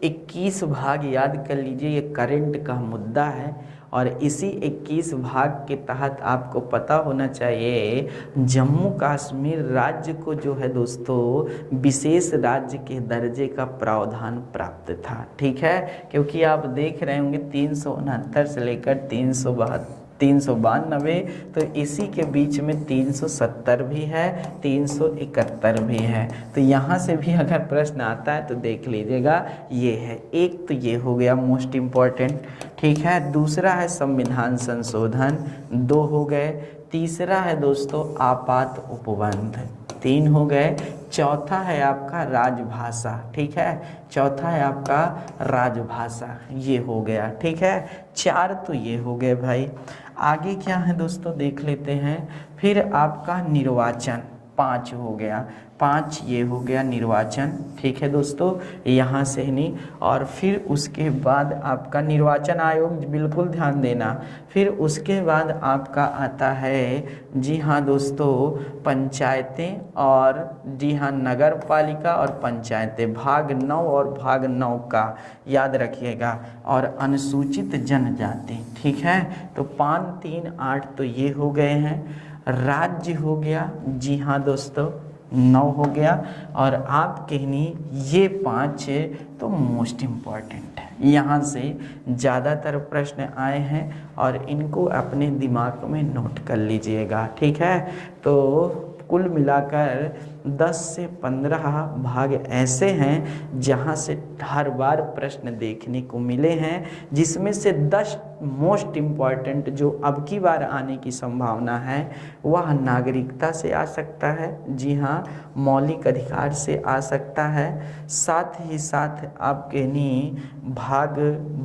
21 भाग याद कर लीजिए, ये करंट का मुद्दा है और इसी 21 भाग के तहत आपको पता होना चाहिए जम्मू कश्मीर राज्य को जो है दोस्तों विशेष राज्य के दर्जे का प्रावधान प्राप्त था। ठीक है। क्योंकि आप देख रहे होंगे 369 से लेकर 392, तो इसी के बीच में 370 भी है, 371 भी है। तो यहाँ से भी अगर प्रश्न आता है तो देख लीजिएगा, ये है एक, तो ये हो गया मोस्ट इम्पॉर्टेंट। ठीक है। दूसरा है संविधान संशोधन, 2 हो गए। तीसरा है दोस्तों आपात उपबंध, 3 हो गए। चौथा है आपका राजभाषा। ठीक है। चौथा है आपका राजभाषा, ये हो गया। ठीक है। 4 तो ये हो गए भाई। आगे क्या है दोस्तों देख लेते हैं। फिर आपका निर्वाचन, 5 हो गया, 5 ये हो गया निर्वाचन। ठीक है दोस्तों, यहाँ से नहीं। और फिर उसके बाद आपका निर्वाचन आयोग, बिल्कुल ध्यान देना। फिर उसके बाद आपका आता है, जी हाँ दोस्तों, पंचायतें और जी हाँ नगर पालिका और पंचायतें, भाग 9 और भाग 9 का याद रखिएगा। और अनुसूचित जनजाति। ठीक है। तो 5, 3, 8 तो ये हो गए हैं। राज्य हो गया, जी हाँ दोस्तों, 9 हो गया। और आप कहनी ये 5 तो मोस्ट इम्पॉर्टेंट है, यहाँ से ज़्यादातर प्रश्न आए हैं और इनको अपने दिमाग में नोट कर लीजिएगा। ठीक है। तो कुल मिलाकर 10 से 15 भाग ऐसे हैं जहाँ से हर बार प्रश्न देखने को मिले हैं, जिसमें से 10 मोस्ट इम्पॉर्टेंट जो अब की बार आने की संभावना है वह नागरिकता से आ सकता है, जी हाँ, मौलिक अधिकार से आ सकता है, साथ ही साथ आप कहनी भाग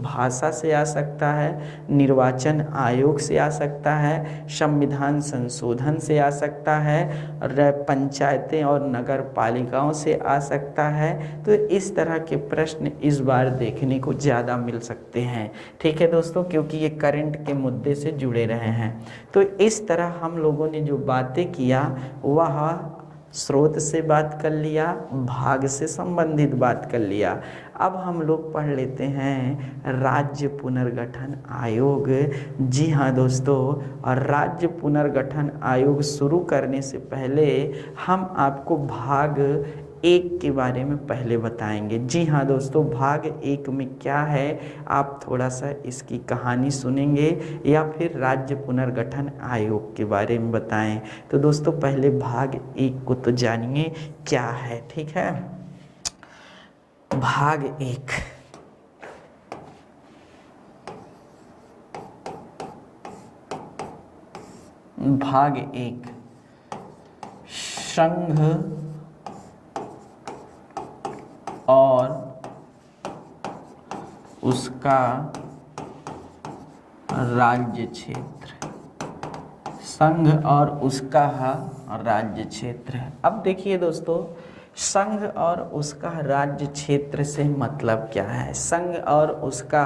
भाषा से आ सकता है, निर्वाचन आयोग से आ सकता है, संविधान संशोधन से आ सकता है, पंचायतें और नगर पालिकाओं से आ सकता है। तो इस तरह के प्रश्न इस बार देखने को ज़्यादा मिल सकते हैं। ठीक है दोस्तों, क्योंकि ये करंट के मुद्दे से जुड़े रहे हैं। तो इस तरह हम लोगों ने जो बातें किया वह स्रोत से बात कर लिया, भाग से संबंधित बात कर लिया। अब हम लोग पढ़ लेते हैं राज्य पुनर्गठन आयोग। जी हाँ दोस्तों, और राज्य पुनर्गठन आयोग शुरू करने से पहले हम आपको भाग 1 के बारे में पहले बताएंगे। जी हाँ दोस्तों, भाग 1 में क्या है आप थोड़ा सा इसकी कहानी सुनेंगे या फिर राज्य पुनर्गठन आयोग के बारे में बताएं। तो दोस्तों पहले भाग 1 को तो जानिए क्या है, ठीक है। भाग 1, भाग 1 संघ और उसका राज्य क्षेत्र, संघ और उसका राज्य क्षेत्र। अब देखिए दोस्तों, संघ और उसका राज्य क्षेत्र से मतलब क्या है? संघ और उसका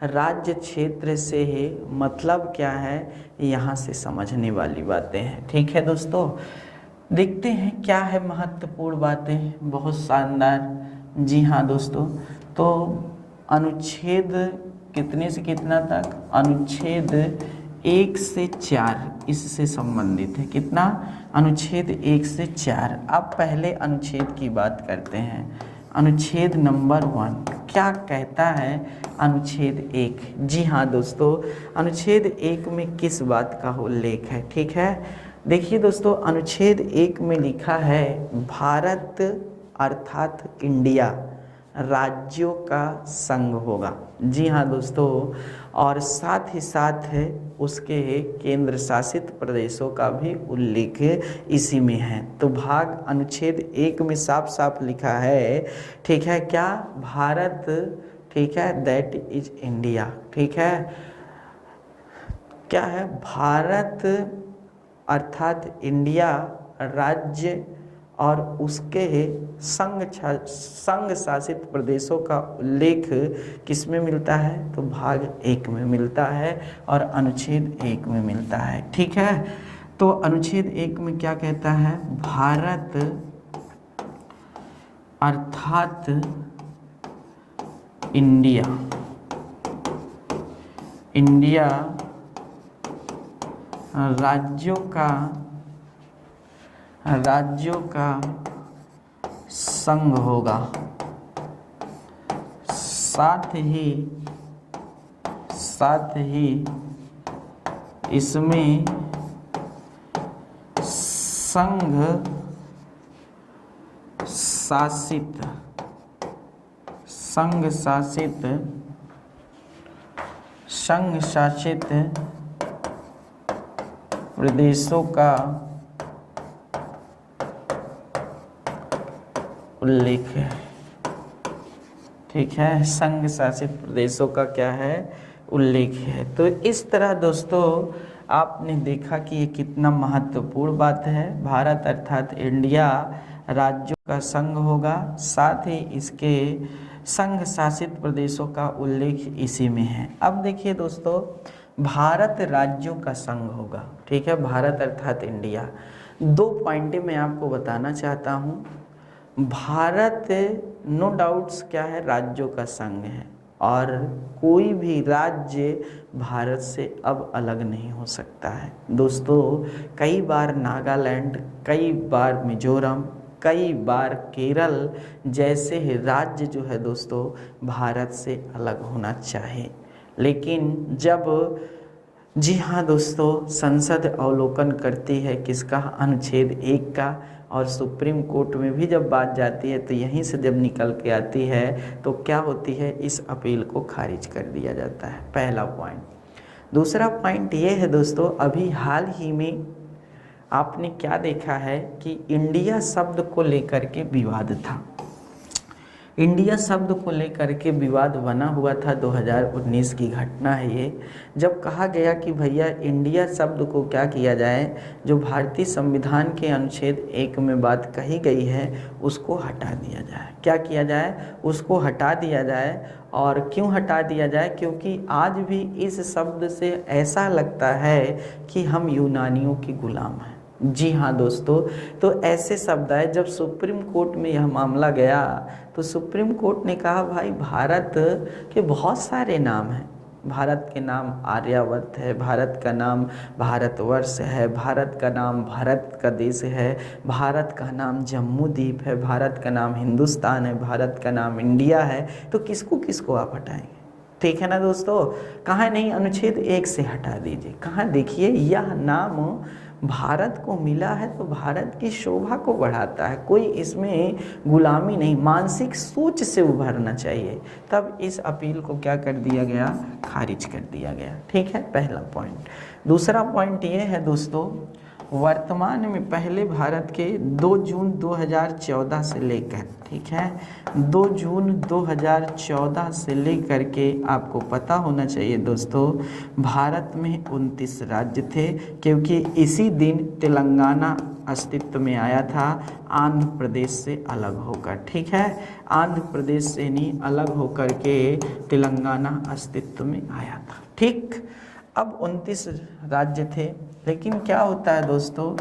राज्य क्षेत्र से मतलब क्या है, यहाँ से समझने वाली बातें हैं, ठीक है दोस्तों। देखते हैं क्या है महत्वपूर्ण बातें, बहुत शानदार। जी हाँ दोस्तों, तो अनुच्छेद कितने से कितना तक? अनुच्छेद 1 से 4 इससे संबंधित है। कितना? अनुच्छेद 1 से 4। अब पहले अनुच्छेद की बात करते हैं। अनुच्छेद नंबर 1 क्या कहता है? अनुच्छेद 1, जी हाँ दोस्तों, अनुच्छेद 1 में किस बात का उल्लेख है, ठीक है। देखिए दोस्तों, अनुच्छेद 1 में लिखा है भारत अर्थात इंडिया राज्यों का संघ होगा। जी हाँ दोस्तों, और साथ ही साथ है उसके केंद्र शासित प्रदेशों का भी उल्लेख इसी में है। तो भाग अनुच्छेद 1 में साफ साफ लिखा है, ठीक है, क्या? भारत, ठीक है, दैट इज इंडिया, ठीक है। क्या है? भारत अर्थात इंडिया राज्य और उसके संघ शासित प्रदेशों का उल्लेख किस में मिलता है? तो भाग 1 में मिलता है और अनुच्छेद 1 में मिलता है, ठीक है। तो अनुच्छेद 1 में क्या कहता है? भारत अर्थात इंडिया, इंडिया राज्यों का संघ होगा। साथ ही इसमें संघ शासित प्रदेशों का उल्लेख है, ठीक है। संघ शासित प्रदेशों का क्या है? उल्लेख है। तो इस तरह दोस्तों आपने देखा कि ये कितना महत्वपूर्ण बात है। भारत अर्थात इंडिया राज्यों का संघ होगा, साथ ही इसके संघ शासित प्रदेशों का उल्लेख इसी में है। अब देखिए दोस्तों, भारत राज्यों का संघ होगा, ठीक है, भारत अर्थात इंडिया। 2 पॉइंट मैं आपको बताना चाहता हूँ। भारत नो डाउट्स क्या है? राज्यों का संघ है, और कोई भी राज्य भारत से अब अलग नहीं हो सकता है दोस्तों। कई बार नागालैंड, कई बार मिजोरम, कई बार केरल जैसे राज्य जो है दोस्तों भारत से अलग होना चाहे, लेकिन जब, जी हाँ दोस्तों, संसद अवलोकन करती है किसका? अनुच्छेद 1 का, और सुप्रीम कोर्ट में भी जब बात जाती है तो यहीं से जब निकल के आती है तो क्या होती है? इस अपील को खारिज कर दिया जाता है, पहला पॉइंट। दूसरा पॉइंट ये है दोस्तों, अभी हाल ही में आपने क्या देखा है कि इंडिया शब्द को लेकर के विवाद था। इंडिया शब्द को लेकर के विवाद बना हुआ था, 2019 की घटना है ये, जब कहा गया कि भैया इंडिया शब्द को क्या किया जाए, जो भारतीय संविधान के अनुच्छेद 1 में बात कही गई है उसको हटा दिया जाए। क्या किया जाए? उसको हटा दिया जाए। और क्यों हटा दिया जाए? क्योंकि आज भी इस शब्द से ऐसा लगता है कि हम यूनानियों के गुलाम हैं। जी हाँ दोस्तों, तो ऐसे शब्द है, जब सुप्रीम कोर्ट में यह मामला गया तो सुप्रीम कोर्ट ने कहा भाई भारत के बहुत सारे नाम हैं, भारत के नाम आर्यावर्त है, भारत का नाम भारतवर्ष है, भारत का नाम भारत का देश है, भारत का नाम जम्मू द्वीप है, भारत का नाम हिंदुस्तान है, भारत का नाम इंडिया है, तो किसको किसको आप हटाएंगे? ठीक है ना दोस्तों, कहाँ नहीं, अनुच्छेद 1 से हटा दीजिए। कहाँ देखिए, यह नाम भारत को मिला है तो भारत की शोभा को बढ़ाता है, कोई इसमें गुलामी नहीं, मानसिक सोच से उभरना चाहिए। तब इस अपील को क्या कर दिया गया, खारिज कर दिया गया। ठीक है, पहला पॉइंट। दूसरा पॉइंट ये है दोस्तों, वर्तमान में पहले भारत के 2 जून 2014 से लेकर, ठीक है, 2 जून 2014 से लेकर के आपको पता होना चाहिए दोस्तों, भारत में 29 राज्य थे, क्योंकि इसी दिन तेलंगाना अस्तित्व में आया था, आंध्र प्रदेश से अलग होकर। ठीक है, आंध्र प्रदेश से नहीं, अलग होकर के तेलंगाना अस्तित्व में आया था। ठीक, अब 29 राज्य थे, लेकिन क्या होता है दोस्तों,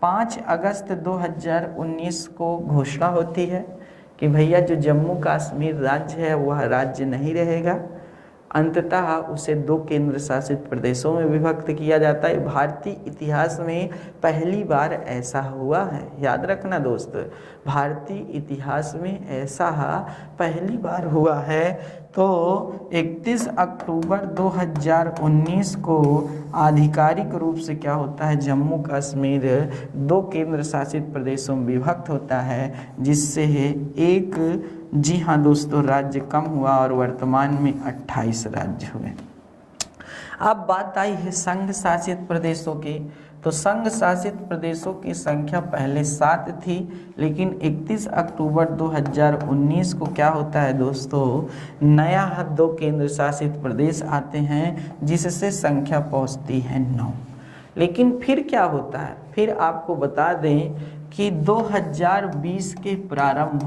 5 अगस्त 2019 को घोषणा होती है कि भैया जो जम्मू कश्मीर राज्य है वह राज्य नहीं रहेगा, अंततः उसे 2 केंद्र शासित प्रदेशों में विभक्त किया जाता है। भारतीय इतिहास में पहली बार ऐसा हुआ है, याद रखना दोस्त, भारतीय इतिहास में ऐसा पहली बार हुआ है। तो 31 अक्टूबर 2019 को आधिकारिक रूप से क्या होता है, जम्मू कश्मीर 2 केंद्र शासित प्रदेशों में विभक्त होता है, जिससे एक, जी हाँ दोस्तों, राज्य कम हुआ और वर्तमान में 28 राज्य हुए। अब बात आई है संघ शासित प्रदेशों की, तो संघ शासित प्रदेशों की संख्या पहले 7 थी, लेकिन 31 अक्टूबर 2019 को क्या होता है दोस्तों, नया 2 केंद्र शासित प्रदेश आते हैं, जिससे संख्या पहुंचती है 9। लेकिन फिर क्या होता है, फिर आपको बता दें कि 2020 के प्रारंभ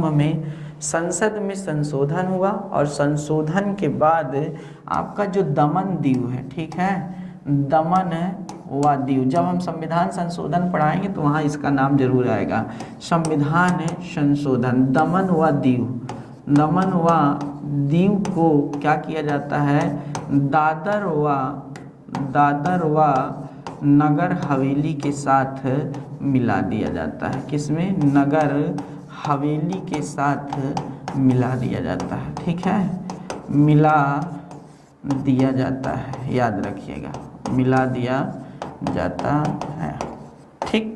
में संसद में संशोधन हुआ, और संशोधन के बाद आपका जो दमन दीव है, ठीक है, दमन व दीव, जब हम संविधान संशोधन पढ़ाएंगे तो वहाँ इसका नाम जरूर आएगा, संविधान संशोधन, दमन व दीव को क्या किया जाता है, दादर व नगर हवेली के साथ मिला दिया जाता है। किसमें, नगर हवेली के साथ मिला दिया जाता है। ठीक है, मिला दिया जाता है, याद रखिएगा, मिला दिया जाता है। ठीक,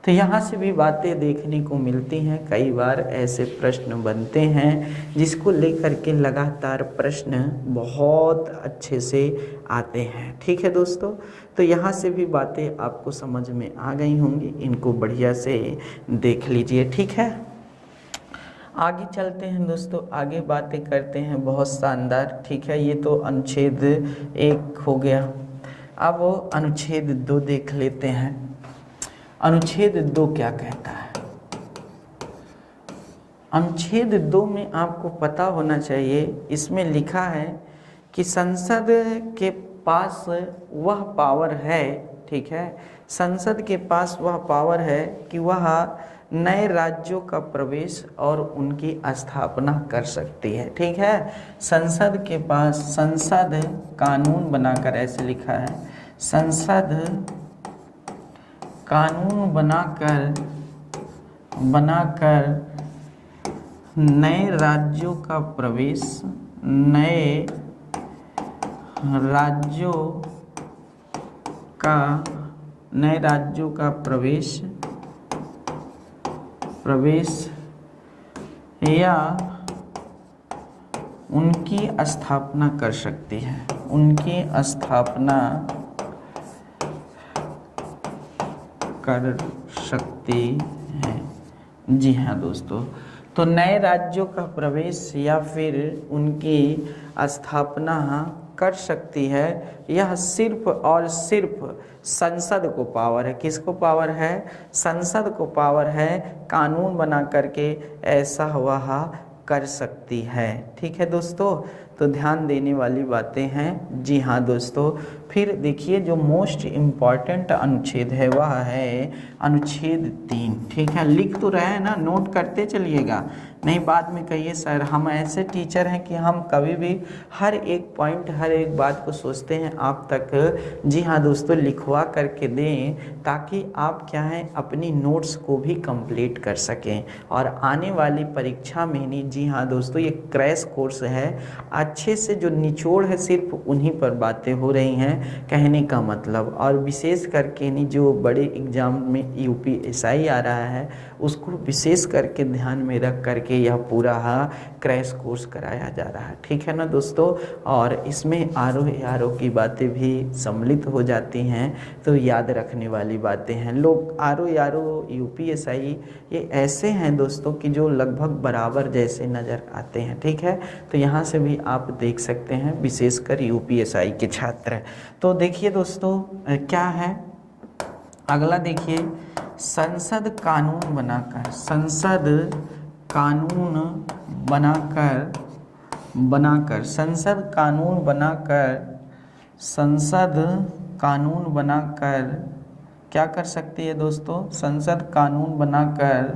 तो यहाँ से भी बातें देखने को मिलती हैं, कई बार ऐसे प्रश्न बनते हैं जिसको लेकर के लगातार प्रश्न बहुत अच्छे से आते हैं। ठीक है दोस्तों, तो यहाँ से भी बातें आपको समझ में आ गई होंगी, इनको बढ़िया से देख लीजिए। ठीक है, आगे चलते हैं दोस्तों, आगे बातें करते हैं बहुत शानदार। ठीक है, ये तो अनुच्छेद 1 हो गया, अब अनुच्छेद 2 देख लेते हैं। अनुच्छेद 2 क्या कहता है, अनुच्छेद 2 में आपको पता होना चाहिए, इसमें लिखा है कि संसद के पास वह पावर है, ठीक है, संसद के पास वह पावर है कि वह नए राज्यों का प्रवेश और उनकी स्थापना कर सकती है। ठीक है, संसद के पास, संसद कानून बनाकर, ऐसे लिखा है, संसद कानून बनाकर नए राज्यों का प्रवेश, नए राज्यों का प्रवेश या उनकी स्थापना कर सकती है, उनकी स्थापना कर सकती है। जी हाँ दोस्तों, तो नए राज्यों का प्रवेश या फिर उनकी स्थापना कर सकती है, यह सिर्फ और सिर्फ संसद को पावर है। किसको पावर है, संसद को पावर है, कानून बना करके ऐसा वह कर सकती है। ठीक है दोस्तों, तो ध्यान देने वाली बातें हैं। जी हाँ दोस्तों, फिर देखिए जो मोस्ट इम्पॉर्टेंट अनुच्छेद है वह है अनुच्छेद 3। ठीक है, लिख तो रहे हैं ना, नोट करते चलिएगा, नहीं बाद में कहिए सर हम ऐसे टीचर हैं कि हम कभी भी हर एक पॉइंट हर एक बात को सोचते हैं आप तक। जी हाँ दोस्तों, लिखवा करके दें ताकि आप क्या है अपनी नोट्स को भी कंप्लीट कर सकें और आने वाली परीक्षा में नहीं। जी हाँ दोस्तों, ये क्रैश कोर्स है, अच्छे से जो निचोड़ है सिर्फ उन्हीं पर बातें हो रही हैं, कहने का मतलब। और विशेष करके नहीं जो बड़े एग्ज़ाम में यूपीएसआई आ रहा है उसको विशेष करके ध्यान में रख करके यह पूरा क्रैश कोर्स कराया जा रहा है। ठीक है ना दोस्तों, और इसमें आरओ की बातें भी सम्मिलित हो जाती हैं, तो याद रखने वाली बातें हैं। लोग आरओ यूपीएसआई ये ऐसे हैं दोस्तों कि जो लगभग बराबर जैसे नज़र आते हैं। ठीक है, तो यहाँ से भी आप देख सकते हैं विशेषकर यूपीएसआई के छात्र। तो देखिए दोस्तों क्या है अगला, देखिए संसद कानून बनाकर, संसद कानून बनाकर संसद कानून बनाकर क्या कर सकती है दोस्तों, संसद कानून बनाकर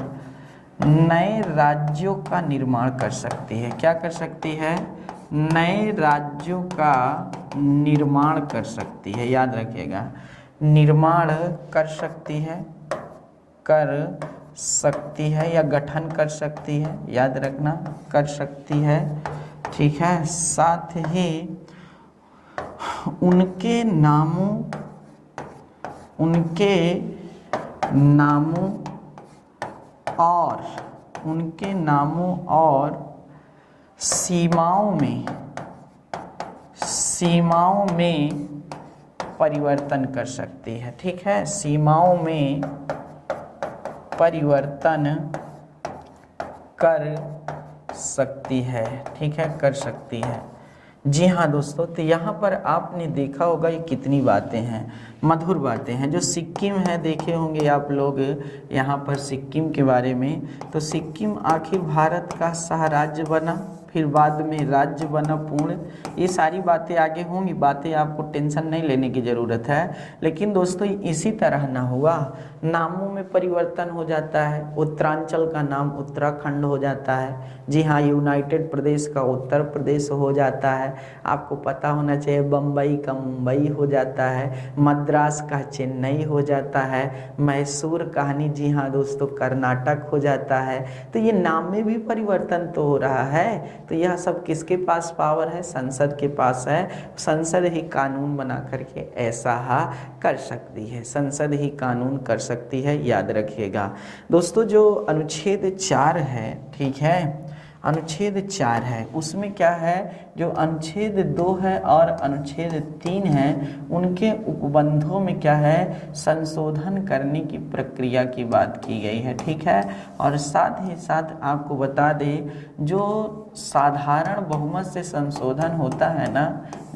नए राज्यों का निर्माण कर सकती है। क्या कर सकती है, नए राज्यों का निर्माण कर सकती है। याद रखिएगा, निर्माण कर सकती है या गठन कर सकती है, याद रखना कर सकती है। ठीक है, साथ ही उनके नामों और सीमाओं में परिवर्तन कर सकती है। ठीक है, सीमाओं में परिवर्तन कर सकती है। ठीक है, कर सकती है। जी हाँ दोस्तों, तो यहाँ पर आपने देखा होगा ये कितनी बातें हैं, मधुर बातें हैं। जो सिक्किम है देखे होंगे आप लोग यहाँ पर सिक्किम के बारे में, तो सिक्किम आखिर भारत का सह राज्य बना, फिर बाद में राज्य बना पूर्ण। ये सारी बातें आगे होंगी, बातें आपको टेंशन नहीं लेने की ज़रूरत है। लेकिन दोस्तों इसी तरह ना हुआ, नामों में परिवर्तन हो जाता है, उत्तरांचल का नाम उत्तराखंड हो जाता है। जी हाँ, यूनाइटेड प्रदेश का उत्तर प्रदेश हो जाता है। आपको पता होना चाहिए बम्बई का मुंबई हो जाता है, मद्रास का चेन्नई हो जाता है, मैसूर कहानी जी हाँ दोस्तों कर्नाटक हो जाता है। तो ये नाम में भी परिवर्तन तो हो रहा है। तो यह सब किसके पास पावर है, संसद के पास है। संसद ही कानून बना करके ऐसा कर सकती है, संसद ही कानून कर सकती है, याद रखिएगा दोस्तों। जो अनुच्छेद 4 है, ठीक है, अनुच्छेद 4 है, उसमें क्या है, जो अनुच्छेद 2 है और अनुच्छेद 3 है उनके उपबंधों में क्या है, संशोधन करने की प्रक्रिया की बात की गई है। ठीक है, और साथ ही साथ आपको बता दें जो साधारण बहुमत से संशोधन होता है ना,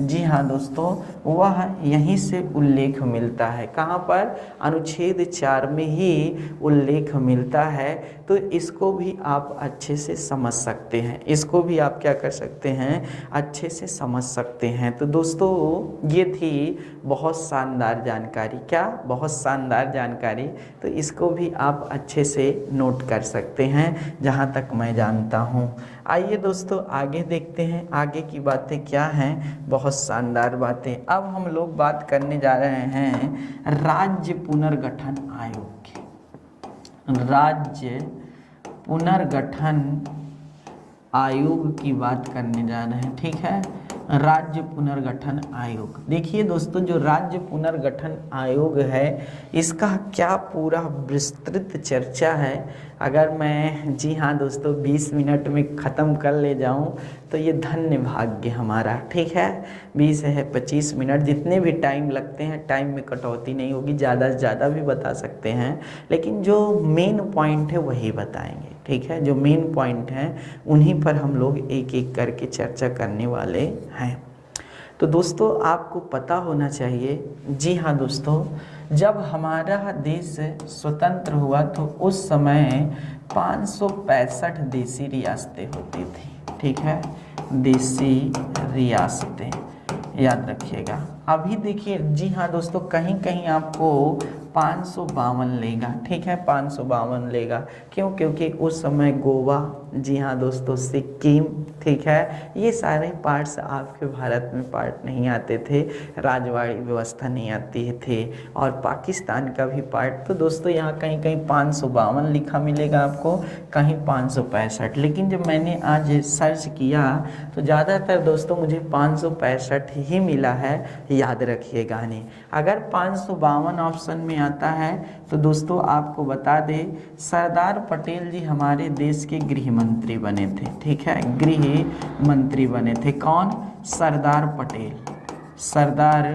जी हाँ दोस्तों, वह यहीं से उल्लेख मिलता है। कहाँ पर, अनुच्छेद 4 में ही उल्लेख मिलता है। तो इसको भी आप अच्छे से समझ सकते हैं, इसको भी आप क्या कर सकते हैं, अच्छे से समझ सकते हैं। तो दोस्तों ये थी बहुत शानदार जानकारी, क्या बहुत शानदार जानकारी। तो इसको भी आप अच्छे से नोट कर सकते हैं जहाँ तक मैं जानता हूँ। आइए दोस्तों आगे देखते हैं, आगे की बातें क्या हैं, बहुत शानदार बातें। अब हम लोग बात करने जा रहे हैं राज्य पुनर्गठन आयोग की। राज्य पुनर्गठन आयोग की बात करने जा रहे हैं। ठीक है, राज्य पुनर्गठन आयोग। देखिए दोस्तों जो राज्य पुनर्गठन आयोग है इसका क्या पूरा विस्तृत चर्चा है। अगर मैं जी हाँ दोस्तों 20 मिनट में ख़त्म कर ले जाऊं तो ये धन्य भाग्य हमारा। ठीक है, 20 है 25 मिनट, जितने भी टाइम लगते हैं टाइम में कटौती नहीं होगी, ज़्यादा से ज़्यादा भी बता सकते हैं, लेकिन जो मेन पॉइंट है वही बताएंगे। ठीक है, जो मेन पॉइंट हैं उन्हीं पर हम लोग एक एक करके चर्चा करने वाले हैं। तो दोस्तों आपको पता होना चाहिए, जी हाँ दोस्तों, जब हमारा देश स्वतंत्र हुआ तो उस समय 565 देशी रियासतें होती थी। ठीक है, देसी रियासतें, याद रखिएगा। अभी देखिए जी हाँ दोस्तों, कहीं कहीं आपको 552 लेगा, ठीक है, 552 लेगा। क्यों? क्योंकि उस समय गोवा, जी हाँ दोस्तों, सिक्किम, ठीक है, ये सारे पार्ट्स आपके भारत में पार्ट नहीं आते थे, राजवाड़ी व्यवस्था नहीं आती थे, और पाकिस्तान का भी पार्ट। तो दोस्तों यहाँ कहीं कहीं 552 लिखा मिलेगा आपको, कहीं 565, लेकिन जब मैंने आज सर्च किया तो ज़्यादातर दोस्तों मुझे 565 ही मिला है, याद रखिएगा। नहीं, अगर 552 ऑप्शन में आता है तो दोस्तों आपको बता दें, सरदार पटेल जी हमारे देश के गृह मंत्री बने थे, ठीक है, गृह मंत्री बने थे। कौन? सरदार पटेल, सरदार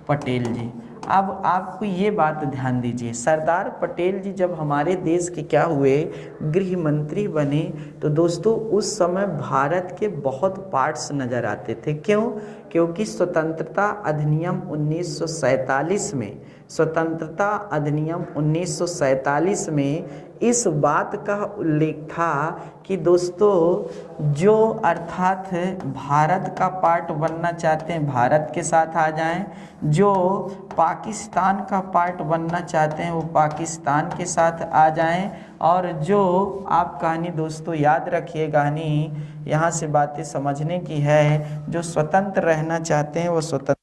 पटेल जी। अब आपको ये बात ध्यान दीजिए, सरदार पटेल जी जब हमारे देश के क्या हुए, गृह मंत्री बने, तो दोस्तों उस समय भारत के बहुत पार्ट्स नज़र आते थे। क्यों? क्योंकि स्वतंत्रता अधिनियम 1947 में, स्वतंत्रता अधिनियम 1947 में इस बात का उल्लेख था कि दोस्तों जो अर्थात भारत का पार्ट बनना चाहते हैं भारत के साथ आ जाएं, जो पाकिस्तान का पार्ट बनना चाहते हैं वो पाकिस्तान के साथ आ जाएं, और जो आप कहानी दोस्तों याद रखिए, कहानी यहाँ से बातें समझने की है, जो स्वतंत्र रहना चाहते हैं वो स्वतंत्र।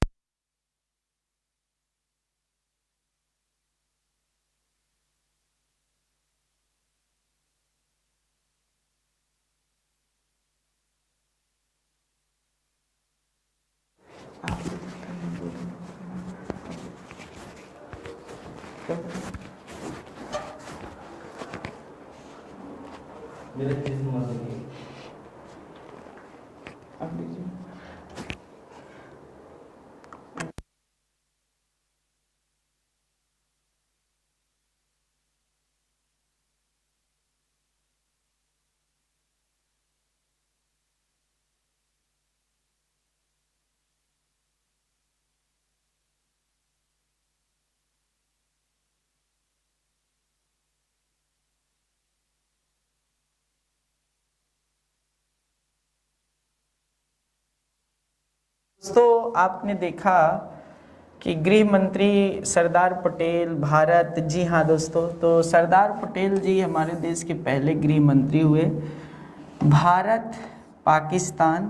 दोस्तों आपने देखा कि गृह मंत्री सरदार पटेल भारत, जी हाँ दोस्तों, तो सरदार पटेल जी हमारे देश के पहले गृह मंत्री हुए, भारत, पाकिस्तान,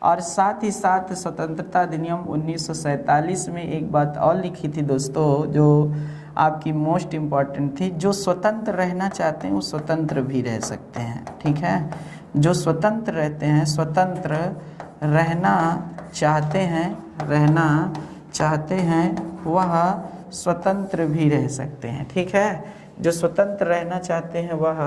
और साथ ही साथ स्वतंत्रता अधिनियम 1947 में एक बात और लिखी थी दोस्तों, जो आपकी मोस्ट इम्पॉर्टेंट थी, जो स्वतंत्र रहना चाहते हैं वो स्वतंत्र भी रह सकते हैं, ठीक है, जो स्वतंत्र रहते हैं, स्वतंत्र रहना चाहते हैं वह स्वतंत्र भी रह सकते हैं, ठीक है, जो स्वतंत्र रहना चाहते हैं वह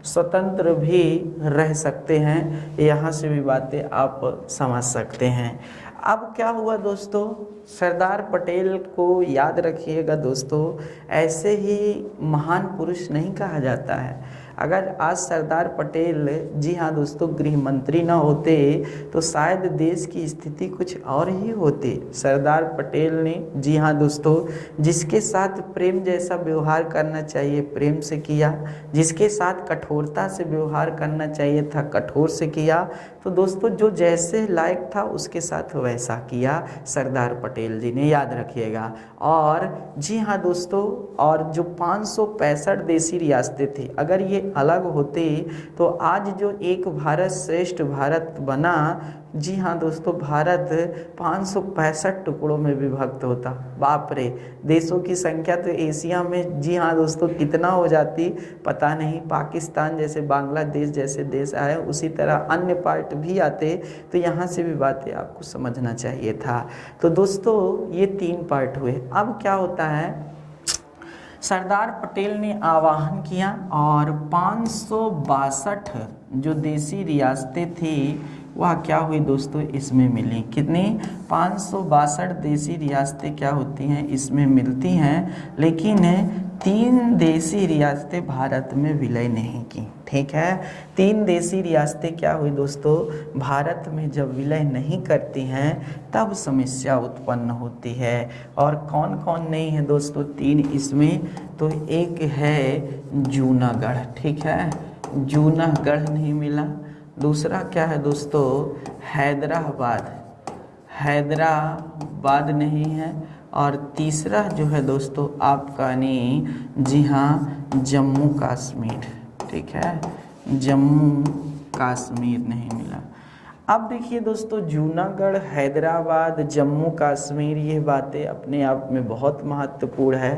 स्वतंत्र भी रह सकते हैं। यहाँ से भी बातें आप समझ सकते हैं। अब क्या हुआ दोस्तों, सरदार पटेल को याद रखिएगा दोस्तों, ऐसे ही महान पुरुष नहीं कहा जाता है। अगर आज सरदार पटेल, जी हाँ दोस्तों, गृह मंत्री ना होते तो शायद देश की स्थिति कुछ और ही होती। सरदार पटेल ने, जी हाँ दोस्तों, जिसके साथ प्रेम जैसा व्यवहार करना चाहिए प्रेम से किया, जिसके साथ कठोरता से व्यवहार करना चाहिए था कठोर से किया। तो दोस्तों जो जैसे लायक था उसके साथ वैसा किया सरदार पटेल जी ने, याद रखिएगा। और जी हाँ दोस्तों, और जो 565 देसी रियासतें थी, अगर ये अलग होते तो आज जो एक भारत श्रेष्ठ भारत बना, जी हाँ दोस्तों, भारत 565 टुकड़ों में विभक्त होता। बाप रे, देशों की संख्या तो एशिया में, जी हाँ दोस्तों, कितना हो जाती पता नहीं। पाकिस्तान जैसे, बांग्लादेश जैसे देश आए, उसी तरह अन्य पार्ट भी आते, तो यहाँ से भी बातें आपको समझना चाहिए था। तो दोस्तों ये 3 पार्ट हुए। अब क्या होता है, सरदार पटेल ने आह्वान किया और 562 जो देसी रियासतें थी वह क्या हुई दोस्तों, इसमें मिली। कितनी? 562 देसी रियासतें क्या होती हैं, इसमें मिलती हैं, लेकिन 3 देसी रियासतें भारत में विलय नहीं की, ठीक है। 3 देसी रियासतें क्या हुई दोस्तों, भारत में जब विलय नहीं करती हैं तब समस्या उत्पन्न होती है। और कौन कौन नहीं है दोस्तों 3 इसमें, तो एक है जूनागढ़, ठीक है, जूनागढ़ नहीं मिला, दूसरा क्या है दोस्तों, हैदराबाद, हैदराबाद नहीं है। और तीसरा जो है दोस्तों आपका नहीं, जी हाँ, जम्मू कश्मीर, ठीक है, जम्मू कश्मीर नहीं मिला। अब देखिए दोस्तों, जूनागढ़, हैदराबाद, जम्मू कश्मीर, ये बातें अपने आप में बहुत महत्वपूर्ण है,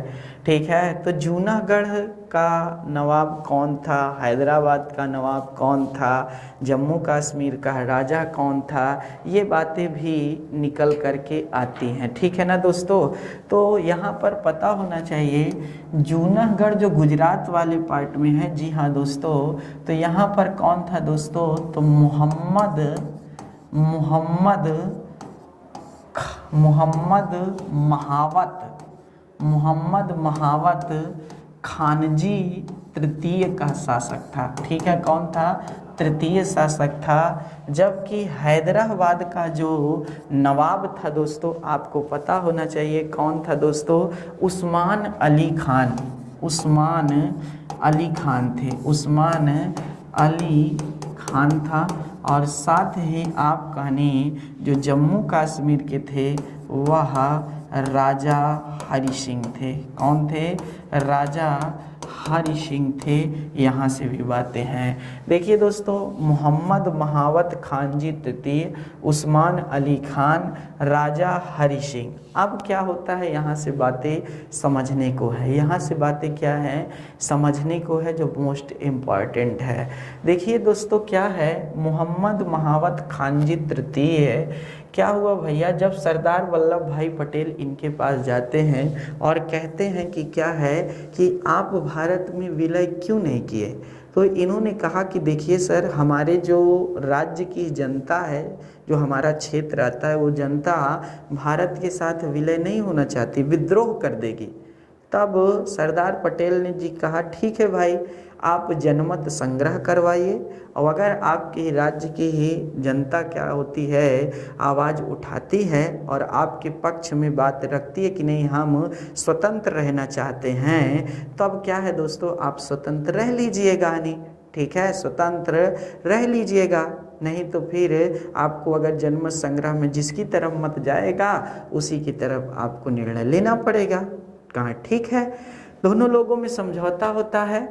ठीक है। तो जूनागढ़ का नवाब कौन था, हैदराबाद का नवाब कौन था, जम्मू कश्मीर का राजा कौन था, ये बातें भी निकल करके आती हैं, ठीक है ना दोस्तों। तो यहाँ पर पता होना चाहिए, जूनागढ़ जो गुजरात वाले पार्ट में है, जी हाँ दोस्तों, तो यहाँ पर कौन था दोस्तों, तो मोहम्मद महावत खानजी तृतीय का शासक था, ठीक है। कौन था, तृतीय शासक था। जबकि हैदराबाद का जो नवाब था दोस्तों, आपको पता होना चाहिए कौन था दोस्तों, उस्मान अली खान, उस्मान अली खान थे, उस्मान अली खान था। और साथ ही आप कहने जो जम्मू कश्मीर के थे वह राजा हरि सिंह थे। कौन थे, राजा हरि सिंह थे। यहाँ से भी बातें हैं। देखिए दोस्तों, मोहम्मद महावत खानजी तृतीय, उस्मान अली खान, राजा हरि सिंह। अब क्या होता है, यहाँ से बातें समझने को है, यहाँ से बातें क्या हैं, समझने को है, जो मोस्ट इम्पॉर्टेंट है। देखिए दोस्तों, क्या है, मोहम्मद महावत खानजी तृतीय, क्या हुआ भैया, जब सरदार वल्लभ भाई पटेल इनके पास जाते हैं और कहते हैं कि क्या है कि आप भारत में विलय क्यों नहीं किए, तो इन्होंने कहा कि देखिए सर, हमारे जो राज्य की जनता है, जो हमारा क्षेत्र आता है, वो जनता भारत के साथ विलय नहीं होना चाहती, विद्रोह कर देगी। तब सरदार पटेल ने जी कहा, ठीक है भाई, आप जनमत संग्रह करवाइए, और अगर आपके राज्य की ही जनता क्या होती है, आवाज़ उठाती है और आपके पक्ष में बात रखती है कि नहीं हम स्वतंत्र रहना चाहते हैं, तब क्या है दोस्तों, आप स्वतंत्र रह लीजिएगा, नहीं ठीक है, स्वतंत्र रह लीजिएगा। नहीं तो फिर आपको अगर जनमत संग्रह में जिसकी तरफ मत जाएगा उसी की तरफ आपको निर्णय लेना पड़ेगा। कहाँ ठीक है, दोनों लोगों में समझौता होता है।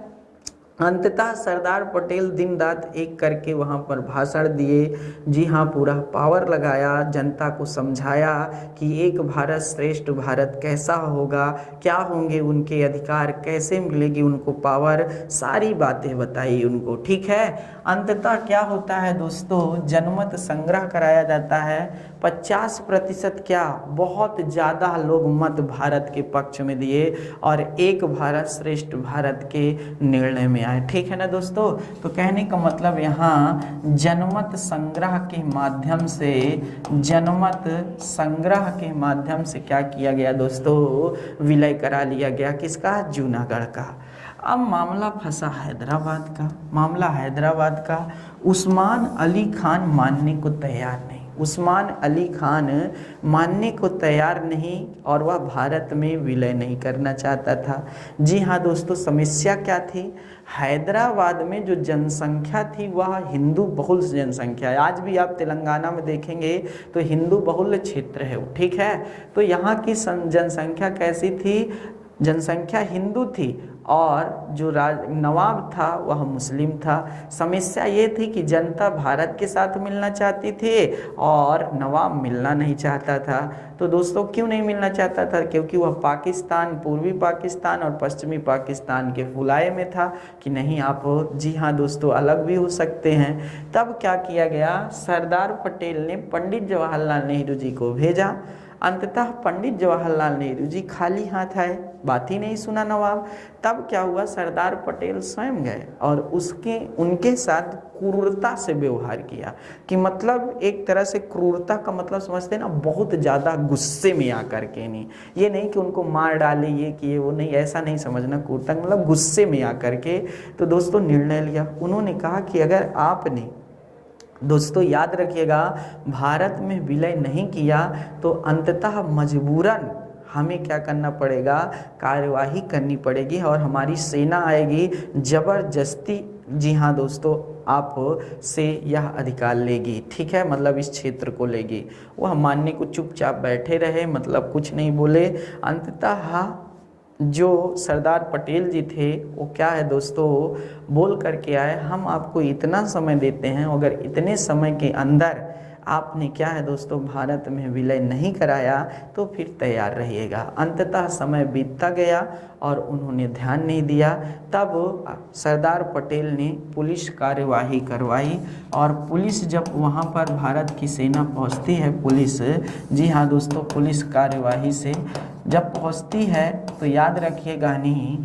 अंततः सरदार पटेल दिन रात एक करके वहाँ पर भाषण दिए, जी हाँ, पूरा पावर लगाया, जनता को समझाया कि एक भारत श्रेष्ठ भारत कैसा होगा, क्या होंगे उनके अधिकार, कैसे मिलेगी उनको पावर, सारी बातें बताई उनको, ठीक है। अंततः क्या होता है दोस्तों, जनमत संग्रह कराया जाता है। 50% क्या, बहुत ज़्यादा लोग मत भारत के पक्ष में दिए और एक भारत श्रेष्ठ भारत के निर्णय में आए, ठीक है ना दोस्तों। तो कहने का मतलब यहाँ जनमत संग्रह के माध्यम से, जनमत संग्रह के माध्यम से क्या किया गया दोस्तों, विलय करा लिया गया, किसका, जूनागढ़ का। अब मामला फंसा हैदराबाद का, मामला हैदराबाद का। उस्मान अली खान मानने को तैयार नहीं, उस्मान अली खान मानने को तैयार नहीं और वह भारत में विलय नहीं करना चाहता था। जी हाँ दोस्तों, समस्या क्या थी, हैदराबाद में जो जनसंख्या थी वह हिंदू बहुल जनसंख्या है। आज भी आप तेलंगाना में देखेंगे तो हिंदू बहुल क्षेत्र है, ठीक है। तो यहाँ की जनसंख्या कैसी थी, जनसंख्या हिंदू थी और जो नवाब था वह मुस्लिम था। समस्या ये थी कि जनता भारत के साथ मिलना चाहती थी और नवाब मिलना नहीं चाहता था। तो दोस्तों क्यों नहीं मिलना चाहता था, क्योंकि वह पाकिस्तान, पूर्वी पाकिस्तान और पश्चिमी पाकिस्तान के फुलाए में था कि नहीं आप, जी हाँ दोस्तों, अलग भी हो सकते हैं। तब क्या किया गया, सरदार पटेल ने पंडित जवाहरलाल नेहरू जी को भेजा। अंततः पंडित जवाहरलाल नेहरू जी खाली हाथ आए, बात ही नहीं सुना नवाब। तब क्या हुआ, सरदार पटेल स्वयं गए और उनके साथ क्रूरता से व्यवहार किया। कि मतलब एक तरह से क्रूरता का मतलब समझते हैं ना, बहुत ज़्यादा गुस्से में आकर के, नहीं ये नहीं कि उनको मार डाले, ये किए वो नहीं, ऐसा नहीं समझना। क्रूरता मतलब गुस्से में आकर के। तो दोस्तों निर्णय लिया, उन्होंने कहा कि अगर आपने, दोस्तों याद रखिएगा, भारत में विलय नहीं किया तो अंततः मजबूरन हमें क्या करना पड़ेगा, कार्यवाही करनी पड़ेगी और हमारी सेना आएगी, ज़बरदस्ती जी हाँ दोस्तों, आप से यह अधिकार लेगी, ठीक है, मतलब इस क्षेत्र को लेगी। वह मानने को चुपचाप बैठे रहे, मतलब कुछ नहीं बोले। अंततः जो सरदार पटेल जी थे वो क्या है दोस्तों, बोल करके आए, हम आपको इतना समय देते हैं, अगर इतने समय के अंदर आपने क्या है दोस्तों भारत में विलय नहीं कराया तो फिर तैयार रहिएगा। अंततः समय बीतता गया और उन्होंने ध्यान नहीं दिया। तब सरदार पटेल ने पुलिस कार्यवाही करवाई, और पुलिस जब वहाँ पर भारत की सेना पहुँचती है, पुलिस, जी हाँ दोस्तों, पुलिस कार्यवाही से जब पहुँचती है तो याद रखिएगा नहीं,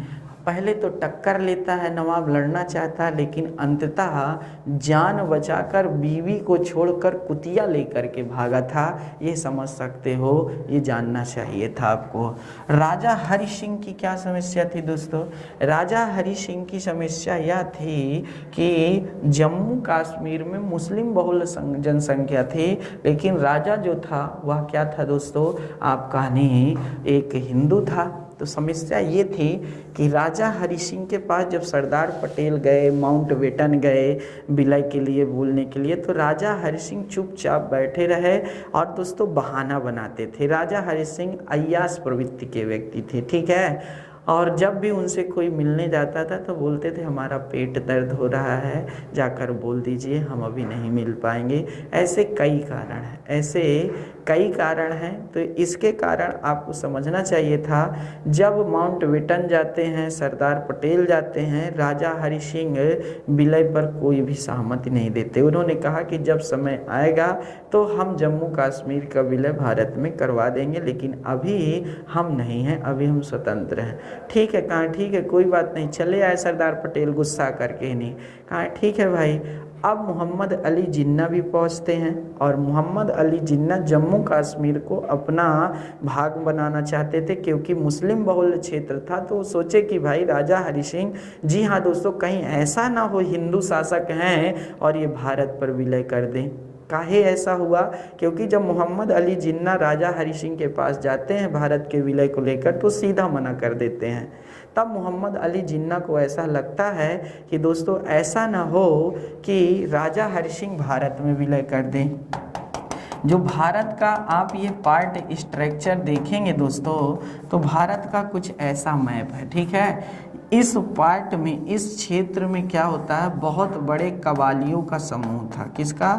पहले तो टक्कर लेता है, नवाब लड़ना चाहता है, लेकिन अंततः जान बचाकर बीवी को छोड़कर कुतिया लेकर के भागा था। ये समझ सकते हो, ये जानना चाहिए था आपको। राजा हरि सिंह की क्या समस्या थी दोस्तों? राजा हरि सिंह की समस्या यह थी कि जम्मू कश्मीर में मुस्लिम बहुल जनसंख्या थी, लेकिन राजा जो था वह क्या था दोस्तों, आपका नहीं, एक हिंदू था। तो समस्या ये थी कि राजा हरि सिंह के पास जब सरदार पटेल गए, माउंटबेटन गए विलय के लिए बोलने के लिए, तो राजा हरि सिंह चुपचाप बैठे रहे और दोस्तों बहाना बनाते थे। राजा हरि सिंह अय्याश प्रवृत्ति के व्यक्ति थे, ठीक है, और जब भी उनसे कोई मिलने जाता था तो बोलते थे हमारा पेट दर्द हो रहा है, जाकर बोल दीजिए, हम अभी नहीं मिल पाएंगे। ऐसे कई कारण हैं, ऐसे कई कारण हैं। तो इसके कारण आपको समझना चाहिए था, जब माउंटबेटन जाते हैं, सरदार पटेल जाते हैं, राजा हरि सिंह विलय पर कोई भी सहमति नहीं देते। उन्होंने कहा कि जब समय आएगा तो हम जम्मू कश्मीर का विलय भारत में करवा देंगे, लेकिन अभी हम नहीं हैं, अभी हम स्वतंत्र हैं। ठीक है, कहा ठीक है, कोई बात नहीं, चले आए सरदार पटेल गुस्सा करके नहीं, कहा ठीक है भाई। अब मोहम्मद अली जिन्ना भी पहुंचते हैं, और मोहम्मद अली जिन्ना जम्मू कश्मीर को अपना भाग बनाना चाहते थे, क्योंकि मुस्लिम बहुल क्षेत्र था। तो सोचे कि भाई राजा हरि सिंह, जी हाँ दोस्तों, कहीं ऐसा ना हो हिंदू शासक हैं और ये भारत पर विलय कर दें। काहे ऐसा हुआ? क्योंकि जब मोहम्मद अली जिन्ना राजा हरि सिंह के पास जाते हैं भारत के विलय को लेकर, तो सीधा मना कर देते हैं। तब मोहम्मद अली जिन्ना को ऐसा लगता है कि दोस्तों ऐसा ना हो कि राजा हरि सिंह भारत में विलय कर दें। जो भारत का आप ये पार्ट स्ट्रक्चर देखेंगे दोस्तों, तो भारत का कुछ ऐसा मैप है, ठीक है। इस पार्ट में, इस क्षेत्र में क्या होता है, बहुत बड़े कबालियों का समूह था। किसका?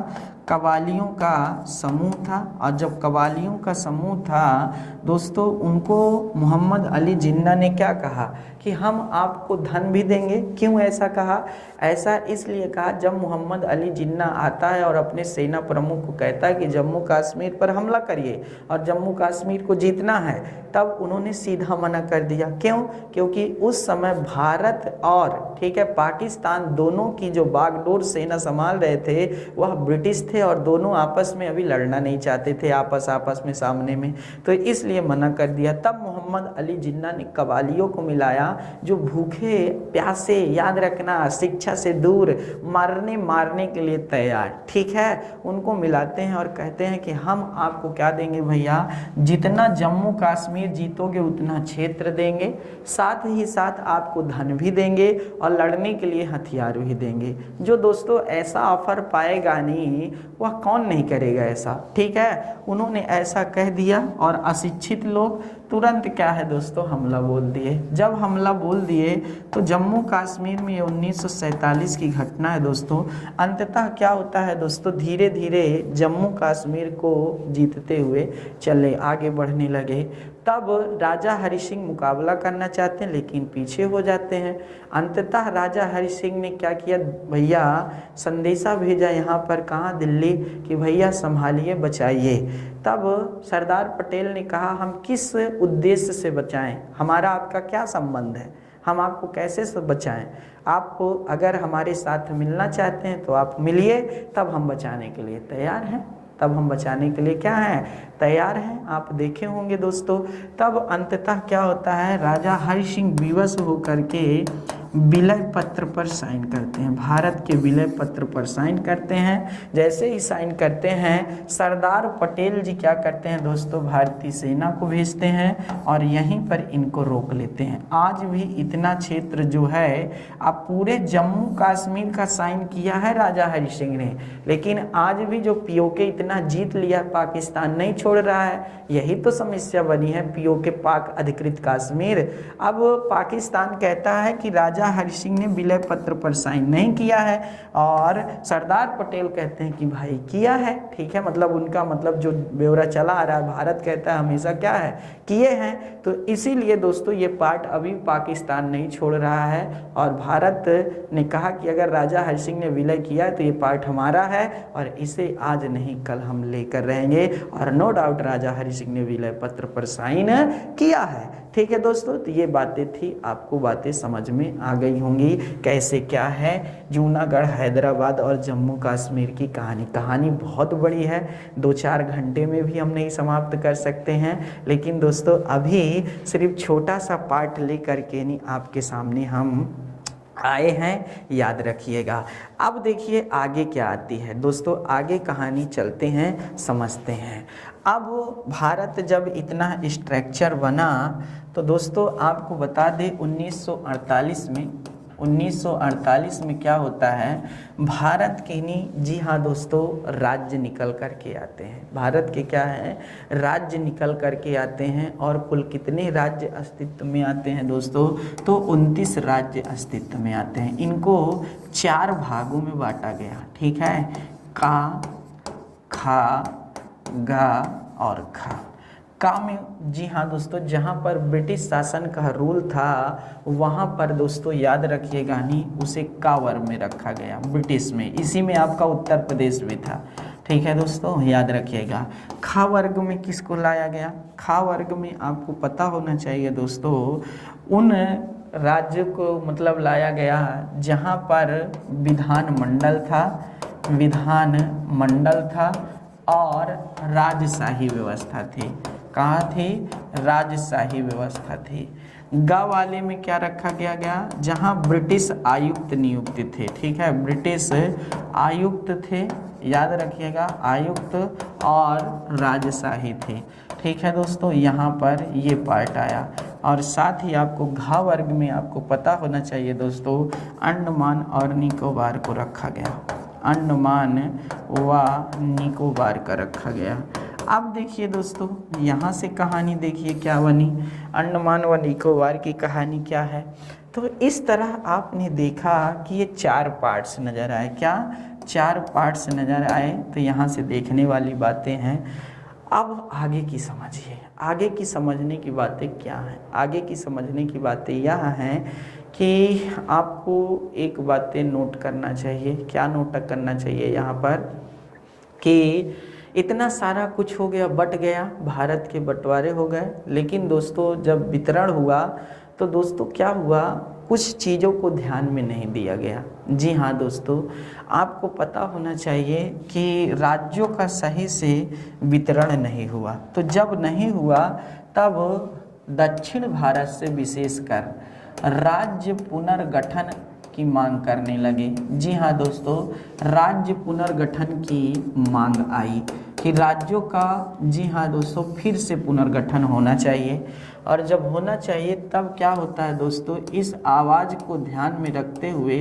कबालियों का समूह था। और जब कबालियों का समूह था दोस्तों, उनको मोहम्मद अली जिन्ना ने क्या कहा कि हम आपको धन भी देंगे। क्यों ऐसा कहा? ऐसा इसलिए कहा, जब मोहम्मद अली जिन्ना आता है और अपने सेना प्रमुख को कहता है कि जम्मू कश्मीर पर हमला करिए और जम्मू कश्मीर को जीतना है, तब उन्होंने सीधा मना कर दिया। क्यों? क्योंकि उस समय भारत और, ठीक है, पाकिस्तान दोनों की जो बागडोर सेना संभाल रहे थे वह ब्रिटिश थे, और दोनों आपस में अभी लड़ना नहीं चाहते थे, आपस में सामने में, तो इसलिए मना कर दिया। तब मोहम्मद अली जिन्ना ने कबालियों को मिलाया, जो भूखे प्यासे, याद रखना, शिक्षा से दूर, मारने के लिए तैयार, ठीक है, उनको मिलाते हैं और कहते हैं कि हम आपको क्या देंगे भैया, जितना जम्मू कश्मीर जीतोगे उतना क्षेत्र देंगे, साथ ही साथ आपको धन भी देंगे और लड़ने के लिए हथियार भी देंगे। जो दोस्तों ऐसा ऑफर पाएगा नहीं, वह कौन नहीं करेगा ऐसा, ठीक है। उन्होंने ऐसा कह दिया और अशिक्षित लोग तुरंत क्या है दोस्तों, हमला बोल दिए। जब हमला बोल दिए तो जम्मू कश्मीर में ये 1947 की घटना है दोस्तों। अंततः क्या होता है दोस्तों, धीरे धीरे जम्मू कश्मीर को जीतते हुए चले, आगे बढ़ने लगे। तब राजा हरि सिंह मुकाबला करना चाहते हैं, लेकिन पीछे हो जाते हैं। अंततः राजा हरि सिंह ने क्या किया भैया, संदेशा भेजा यहाँ पर, कहाँ, दिल्ली, कि भैया संभालिए, बचाइए। तब सरदार पटेल ने कहा हम किस उद्देश्य से बचाएं, हमारा आपका क्या संबंध है, हम आपको कैसे से बचाएं। आप अगर हमारे साथ मिलना चाहते हैं तो आप मिलिए, तब हम बचाने के लिए तैयार हैं, तब हम बचाने के लिए क्या हैं, तैयार हैं। आप देखे होंगे दोस्तों। तब अंततः क्या होता है, राजा हरि सिंह विवश होकर के विलय पत्र पर साइन करते हैं, भारत के विलय पत्र पर साइन करते हैं। जैसे ही साइन करते हैं सरदार पटेल जी क्या करते हैं दोस्तों, भारतीय सेना को भेजते हैं और यहीं पर इनको रोक लेते हैं। आज भी इतना क्षेत्र जो है, अब पूरे जम्मू कश्मीर का साइन किया है राजा हरि सिंह ने, लेकिन आज भी जो पीओके इतना जीत लिया, पाकिस्तान नहीं छोड़ रहा है। यही तो समस्या बनी है, पीओके पाक अधिकृत कश्मीर। अब पाकिस्तान कहता है कि राजा हरि सिंह ने विलय पत्र पर साइन नहीं किया है और सरदार पटेल कहते हैं कि भाई किया है। ठीक है, मतलब उनका मतलब जो ब्यौरा चला आ रहा है, भारत कहता है हमेशा क्या है, किए हैं। तो इसीलिए दोस्तों ये पार्ट अभी पाकिस्तान नहीं छोड़ रहा है और भारत ने कहा कि अगर राजा हरि सिंह ने विलय किया है तो ये पार्ट हमारा है और इसे आज नहीं कल हम लेकर रहेंगे। और नो डाउट राजा हरि सिंह ने विलय पत्र पर साइन किया है। ठीक है दोस्तों, तो ये बातें थी, आपको बातें समझ में आ गई होंगी कैसे क्या है जूनागढ़, हैदराबाद और जम्मू कश्मीर की कहानी बहुत बड़ी है, 2-4 घंटे में भी हम नहीं समाप्त कर सकते हैं। लेकिन दोस्तों अभी सिर्फ छोटा सा पार्ट लेकर के नहीं आपके सामने हम आए हैं, याद रखिएगा। अब देखिए आगे क्या आती है दोस्तों, आगे कहानी चलते हैं, समझते हैं। अब भारत जब इतना स्ट्रक्चर बना तो दोस्तों आपको बता दें 1948 में क्या होता है, भारत के नहीं, जी हाँ दोस्तों, राज्य निकल कर के आते हैं। भारत के क्या है, राज्य निकल कर के आते हैं। और कुल कितने राज्य अस्तित्व में आते हैं दोस्तों, तो 29 राज्य अस्तित्व में आते हैं। इनको 4 भागों में बांटा गया। ठीक है, का, खा, गा और खा। का में, जी हाँ दोस्तों, जहाँ पर ब्रिटिश शासन का रूल था वहाँ पर दोस्तों याद रखिएगा नहीं, उसे का वर्ग में रखा गया ब्रिटिश में। इसी में आपका उत्तर प्रदेश भी था। ठीक है दोस्तों, याद रखिएगा। खा वर्ग में किसको लाया गया, खा वर्ग में आपको पता होना चाहिए दोस्तों, उन राज्य को मतलब लाया गया जहाँ पर विधान मंडल था और राजशाही व्यवस्था थी। कहाँ थी, राजशाही व्यवस्था थी। गा वाले में क्या रखा गया, जहाँ ब्रिटिश आयुक्त नियुक्त थे। ठीक है, ब्रिटिश आयुक्त थे, याद रखिएगा, आयुक्त और राजशाही थे। ठीक है दोस्तों, यहाँ पर ये पार्ट आया। और साथ ही आपको घा वर्ग में आपको पता होना चाहिए दोस्तों, अंडमान और निकोबार को रखा गया, अंडमान व निकोबार का रखा गया। अब देखिए दोस्तों, यहाँ से कहानी देखिए क्या बनी, अंडमान व निकोबार की कहानी क्या है। तो इस तरह आपने देखा कि ये 4 पार्ट्स नज़र आए। क्या 4 पार्ट्स नज़र आए, तो यहाँ से देखने वाली बातें हैं। अब आगे की समझिए, आगे की समझने की बातें क्या हैं। आगे की समझने की बातें यह हैं कि आपको एक बातें नोट करना चाहिए। क्या नोट करना चाहिए यहाँ पर, कि इतना सारा कुछ हो गया, बट गया, भारत के बंटवारे हो गए। लेकिन दोस्तों जब वितरण हुआ तो दोस्तों क्या हुआ, कुछ चीज़ों को ध्यान में नहीं दिया गया। जी हाँ दोस्तों, आपको पता होना चाहिए कि राज्यों का सही से वितरण नहीं हुआ। तो जब नहीं हुआ तब दक्षिण भारत से विशेषकर राज्य पुनर्गठन की मांग करने लगे। जी हाँ दोस्तों, राज्य पुनर्गठन की मांग आई कि राज्यों का, जी हाँ दोस्तों, फिर से पुनर्गठन होना चाहिए। और जब होना चाहिए तब क्या होता है दोस्तों, इस आवाज़ को ध्यान में रखते हुए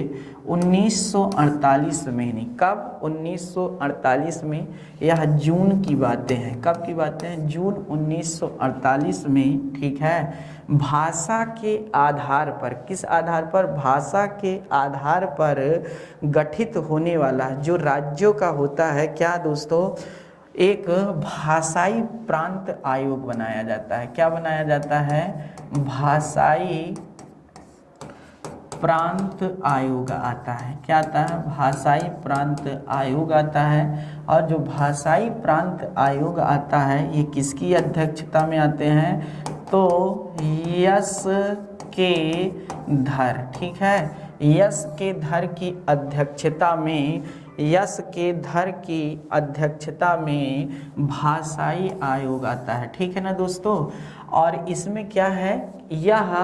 1948 में, नहीं कब, 1948 में, यह जून की बातें हैं। कब की बातें हैं, जून 1948 में। ठीक है, भाषा के आधार पर, किस आधार पर, भाषा के आधार पर गठित होने वाला जो राज्यों का होता है, क्या दोस्तों, एक भाषाई प्रांत आयोग बनाया जाता है। क्या बनाया जाता है, भाषाई प्रांत आयोग आता है। क्या आता है, भाषाई प्रांत आयोग आता है। और जो भाषाई प्रांत आयोग आता है ये किसकी अध्यक्षता में आते हैं, तो यस के धर। ठीक है, यस के धर की अध्यक्षता में, यस के धर की अध्यक्षता में भाषाई आयोग आता है। ठीक है ना दोस्तों, और इसमें क्या है, यह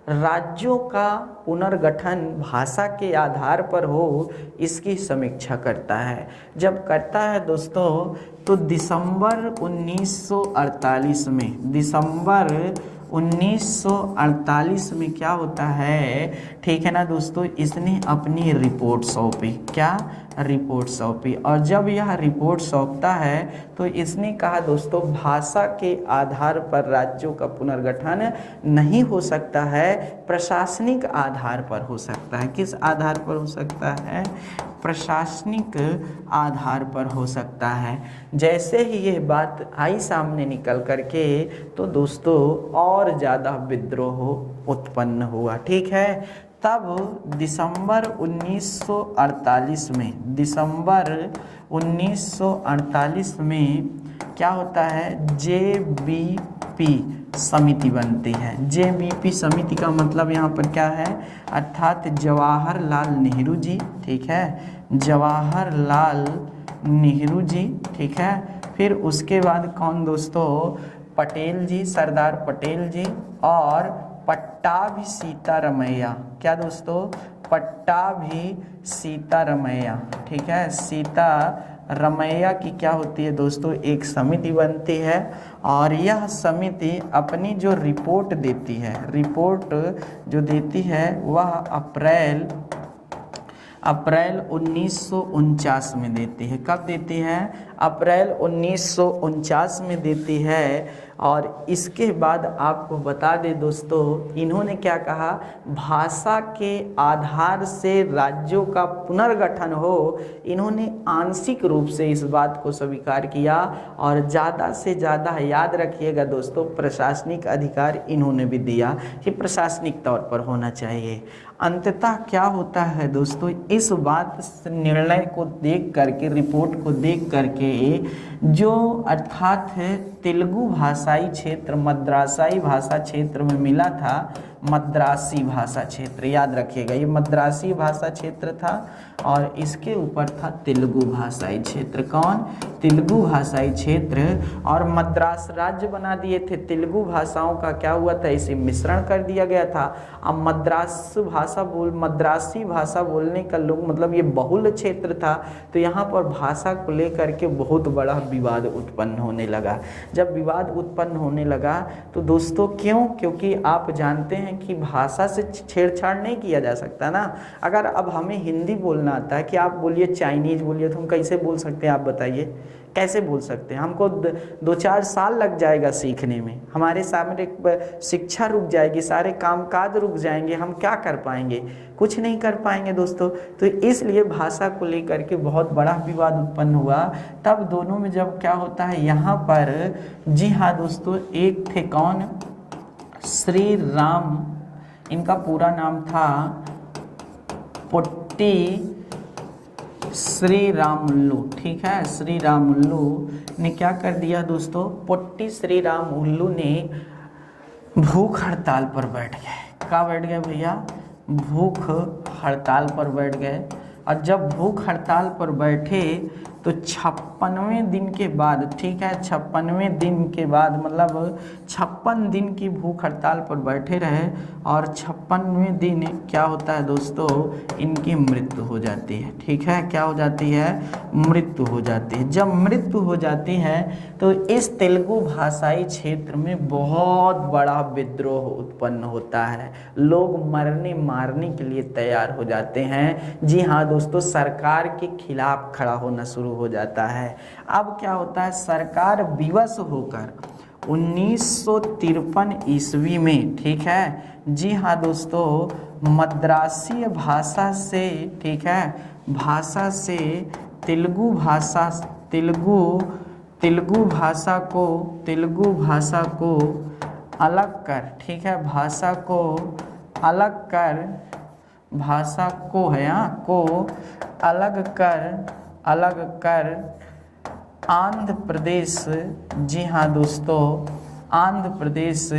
राज्यों का पुनर्गठन भाषा के आधार पर हो, इसकी समीक्षा करता है। जब करता है दोस्तों तो दिसंबर 1948 में, दिसंबर 1948 में क्या होता है, ठीक है ना दोस्तों, इसने अपनी रिपोर्ट सौंपी। क्या रिपोर्ट सौंपी। और जब यह रिपोर्ट सौंपता है तो इसने कहा दोस्तों भाषा के आधार पर राज्यों का पुनर्गठन नहीं हो सकता है, प्रशासनिक आधार पर हो सकता है। किस आधार पर हो सकता है? प्रशासनिक आधार पर हो सकता है। जैसे ही ये बात आई सामने निकल करके तो दोस्तों और ज़्यादा विद्रोह उत्पन्न हुआ। ठीक है, तब दिसंबर 1948 में, दिसंबर 1948 में क्या होता है, जेबीपी समिति बनती है। जेबीपी समिति का मतलब यहाँ पर क्या है, अर्थात जवाहरलाल नेहरू जी, ठीक है, जवाहरलाल नेहरू जी, ठीक है। फिर उसके बाद कौन दोस्तों, पटेल जी, सरदार पटेल जी, और पट्टाभी सीतारमैया। क्या दोस्तों, पट्टाभी सीतारमैया, ठीक है, सीतारमैया की क्या होती है दोस्तों, एक समिति बनती है। और यह समिति अपनी जो रिपोर्ट देती है, रिपोर्ट जो देती है वह अप्रैल 1949 में देती है। कब देती है? अप्रैल 1949 में देती है। और इसके बाद आपको बता दें दोस्तों, इन्होंने क्या कहा, भाषा के आधार से राज्यों का पुनर्गठन हो, इन्होंने आंशिक रूप से इस बात को स्वीकार किया। और ज़्यादा से ज़्यादा याद रखिएगा दोस्तों, प्रशासनिक अधिकार इन्होंने भी दिया कि प्रशासनिक तौर पर होना चाहिए। अंततः क्या होता है दोस्तों, इस बात निर्णय को देख करके, रिपोर्ट को देख करके, जो अर्थात है तेलुगु भाषाई क्षेत्र, मद्रासाई भाषा क्षेत्र में मिला था, मद्रासी भाषा क्षेत्र, याद रखिएगा ये मद्रासी भाषा क्षेत्र था और इसके ऊपर था तेलुगु भाषाई क्षेत्र। कौन? तेलुगु भाषाई क्षेत्र। और मद्रास राज्य बना दिए थे। तेलुगु भाषाओं का क्या हुआ था, इसे मिश्रण कर दिया गया था। अब मद्रासी भाषा बोलने का लोग, मतलब ये बहुल क्षेत्र था, तो यहाँ पर भाषा को लेकर के बहुत बड़ा विवाद उत्पन्न होने लगा। जब विवाद उत्पन्न होने लगा तो दोस्तों क्यों? क्योंकि आप जानते हैं कि भाषा से छेड़छाड़ नहीं किया जा सकता ना। अगर अब हमें हिंदी बोलना आता है, कि आप बोलिए चाइनीज बोलिए, तो हम कैसे बोल सकते हैं, आप बताइए कैसे बोल सकते हैं? हमको 2-4 साल लग जाएगा सीखने में, हमारे सामने शिक्षा रुक जाएगी, सारे कामकाज रुक जाएंगे, हम क्या कर पाएंगे? कुछ नहीं कर पाएंगे दोस्तों। तो इसलिए भाषा को लेकर के बहुत बड़ा विवाद उत्पन्न हुआ। तब दोनों में जब क्या होता है, यहाँ पर, जी हाँ दोस्तों, एक थे कौन, श्री राम, इनका पूरा नाम था पोट्टी श्री रामुल्लू, ठीक है। श्री रामुल्लू ने क्या कर दिया दोस्तों, पोट्टी श्री रामुल्लू ने भूख हड़ताल पर बैठ गए। कहाँ बैठ गए भैया? भूख हड़ताल पर बैठ गए। और जब भूख हड़ताल पर बैठे तो 56वें दिन के बाद, ठीक है, 56वें दिन के बाद, मतलब 56 दिन की भूख हड़ताल पर बैठे रहे। और 56वें दिन क्या होता है दोस्तों, इनकी मृत्यु हो जाती है। ठीक है, क्या हो जाती है? मृत्यु हो जाती है। जब मृत्यु हो जाती है तो इस तेलुगु भाषाई क्षेत्र में बहुत बड़ा विद्रोह उत्पन्न होता है। लोग मरने मारने के लिए तैयार हो जाते हैं। जी हाँ दोस्तों, सरकार के खिलाफ खड़ा होना शुरू हो जाता है। अब क्या होता है, सरकार विवश होकर 1953 ईस्वी में, ठीक है, जी हाँ दोस्तों, मद्रासी भाषा से, ठीक है, भाषा से तेलुगु भाषा को अलग कर, ठीक है, भाषा को अलग कर आंध्र प्रदेश, जी हाँ दोस्तों, आंध्र प्रदेश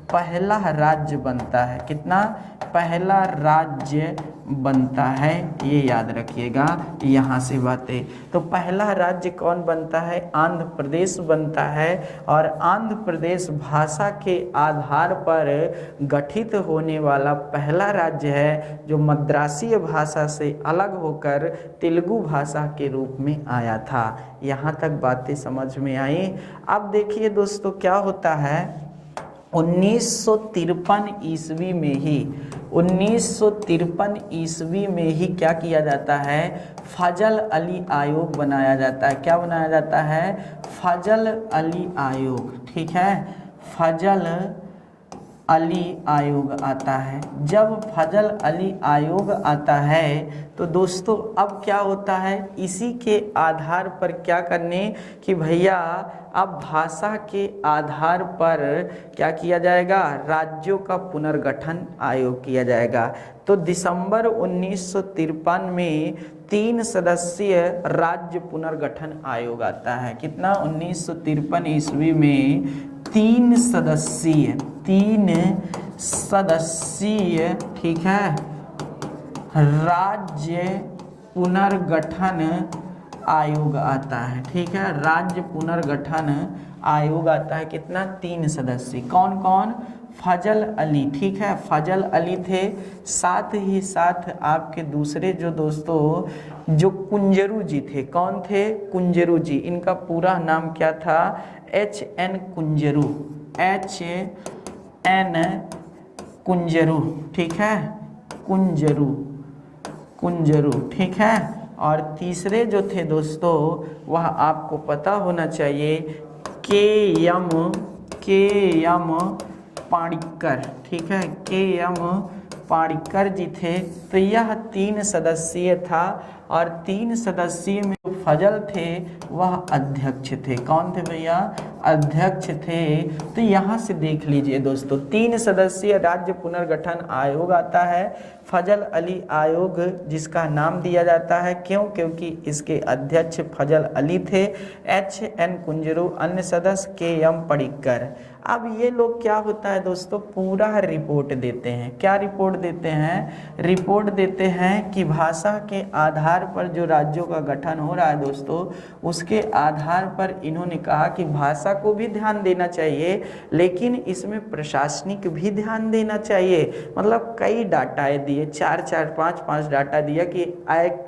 पहला राज्य बनता है। कितना? पहला राज्य बनता है, ये याद रखिएगा यहाँ से बातें। तो पहला राज्य कौन बनता है? आंध्र प्रदेश बनता है। और आंध्र प्रदेश भाषा के आधार पर गठित होने वाला पहला राज्य है जो मद्रासीय भाषा से अलग होकर तेलुगु भाषा के रूप में आया था। यहाँ तक बातें समझ में आई। अब देखिए दोस्तों क्या होता है, 1953 ईस्वी में ही 1953 ईस्वी में ही क्या किया जाता है? फजल अली आयोग बनाया जाता है। क्या बनाया जाता है? फजल अली आयोग। ठीक है, फजल अली आयोग आता है। जब फजल अली आयोग आता है तो दोस्तों अब क्या होता है, इसी के आधार पर क्या करने कि भैया अब भाषा के आधार पर क्या किया जाएगा? राज्यों का पुनर्गठन आयोग किया जाएगा। तो दिसंबर 1953 में 3 सदस्यीय राज्य पुनर्गठन आयोग आता है। कितना? 1953 ईस्वी में 3 सदस्यीय ठीक है राज्य पुनर्गठन आयोग आता है। ठीक है, राज्य पुनर्गठन आयोग आता है। कितना? 3 सदस्य। कौन कौन? फजल अली। ठीक है, फजल अली थे। साथ ही साथ आपके दूसरे जो दोस्तों जो कुंजरू जी थे। कौन थे? कुंजरू जी। इनका पूरा नाम क्या था? HN कुंजरू। HN कुंजरू। ठीक है, कुंजरू। ठीक है। और तीसरे जो थे दोस्तों वह आपको पता होना चाहिए, के एम पाणिक्कर। ठीक है, के.एम. पाणिक्कर जी थे। तो यह 3 सदस्यीय था और 3 सदस्यीय में जो फजल थे वह अध्यक्ष थे। कौन थे भैया? अध्यक्ष थे। तो यहाँ से देख लीजिए दोस्तों, 3 सदस्यीय राज्य पुनर्गठन आयोग आता है। फजल अली आयोग जिसका नाम दिया जाता है, क्यों? क्योंकि इसके अध्यक्ष फजल अली थे। HN कुंजरू, अन्य सदस्य के.एम. पाणिक्कर। अब ये लोग क्या होता है दोस्तों, पूरा रिपोर्ट देते हैं। क्या रिपोर्ट देते हैं? रिपोर्ट देते हैं कि भाषा के आधार पर जो राज्यों का गठन हो रहा है दोस्तों, उसके आधार पर इन्होंने कहा कि भाषा को भी ध्यान देना चाहिए, लेकिन इसमें प्रशासनिक भी ध्यान देना चाहिए। मतलब कई डाटाएं दिए, 4-4, 5-5 डाटा दिया कि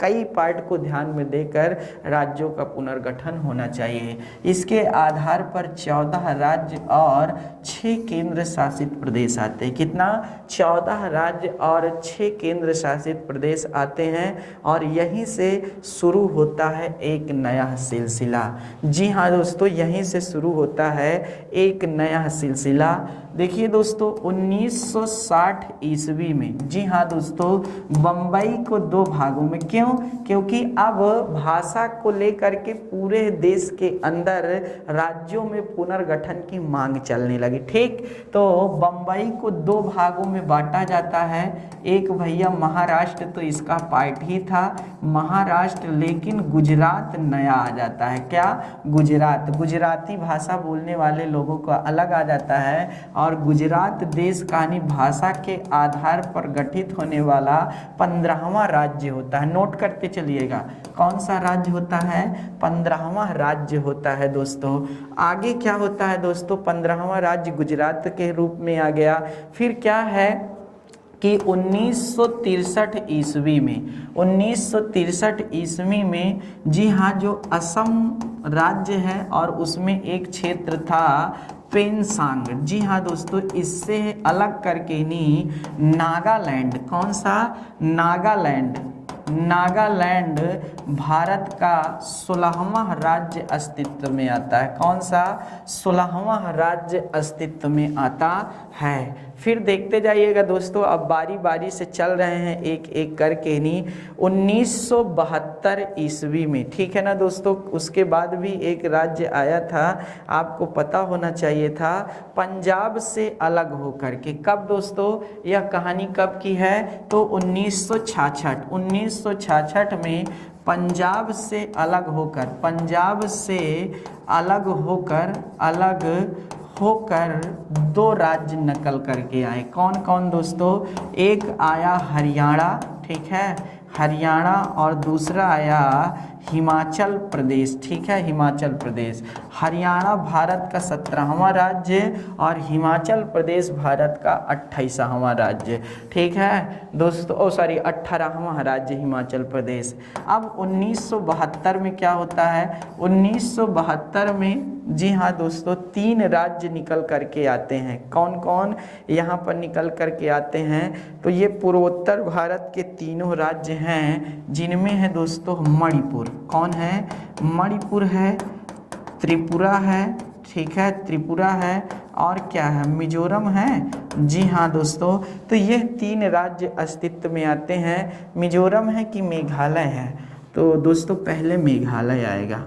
कई पार्ट को ध्यान में देकर राज्यों का पुनर्गठन होना चाहिए। इसके आधार पर 14 राज्य और 6 केंद्र शासित प्रदेश आते हैं। कितना? 14 राज्य और 6 केंद्र शासित प्रदेश आते हैं और यहीं से शुरू होता है एक नया सिलसिला। जी हाँ दोस्तों, यहीं से शुरू होता है एक नया सिलसिला। देखिए दोस्तों, 1960 ईस्वी में, जी हाँ दोस्तों, बम्बई को 2 भागों में। क्यों? क्योंकि अब भाषा को लेकर के पूरे देश के अंदर राज्यों में पुनर्गठन की मांग चलने लगी। ठीक, तो बम्बई को 2 भागों में बांटा जाता है। एक भैया महाराष्ट्र, तो इसका पार्ट ही था महाराष्ट्र, लेकिन गुजरात नया आ जाता है। क्या? गुजरात। गुजराती भाषा बोलने वाले लोगों का अलग आ जाता है और गुजरात देश कानी भाषा के आधार पर गठित होने वाला 15वां राज्य होता है। नोट करते चलिएगा, कौन सा राज्य होता है? 15वां राज्य होता है दोस्तों। आगे क्या होता है दोस्तों? 15वां राज्य गुजरात के रूप में आ गया। फिर क्या है कि 1963 ईस्वी में जी हाँ, जो असम राज्य है और उसमें एक क्षेत्र था पेनसांग। जी हाँ दोस्तों, इससे अलग करके नहीं नागालैंड। कौन सा? नागालैंड भारत का 16वां राज्य अस्तित्व में आता है। कौन सा? 16वां राज्य अस्तित्व में आता है। फिर देखते जाइएगा दोस्तों, अब बारी बारी से चल रहे हैं एक एक करके नहीं। 1972 ईस्वी में, ठीक है ना दोस्तों, उसके बाद भी एक राज्य आया था, आपको पता होना चाहिए था, पंजाब से अलग होकर के। कब दोस्तों? यह कहानी कब की है? तो 1966 में पंजाब से अलग होकर 2 राज्य निकल करके आए। कौन कौन दोस्तों? एक आया हरियाणा, ठीक है, हरियाणा, और दूसरा आया हिमाचल प्रदेश, ठीक है, हिमाचल प्रदेश। हरियाणा भारत का 17वां राज्य और हिमाचल प्रदेश भारत का 28वां राज्य, ठीक है दोस्तों, 18वां राज्य हिमाचल प्रदेश। अब 1972 में क्या होता है? 1972 में, जी हाँ दोस्तों, 3 राज्य निकल करके आते हैं। कौन कौन यहाँ पर निकल करके आते हैं? तो ये पूर्वोत्तर भारत के तीनों राज्य हैं, जिनमें है दोस्तों मणिपुर। कौन है? मणिपुर है, त्रिपुरा है, ठीक है, त्रिपुरा है, और क्या है? मिजोरम है। जी हाँ दोस्तों, तो ये 3 राज्य अस्तित्व में आते हैं। मिजोरम है कि मेघालय है? तो दोस्तों पहले मेघालय आएगा,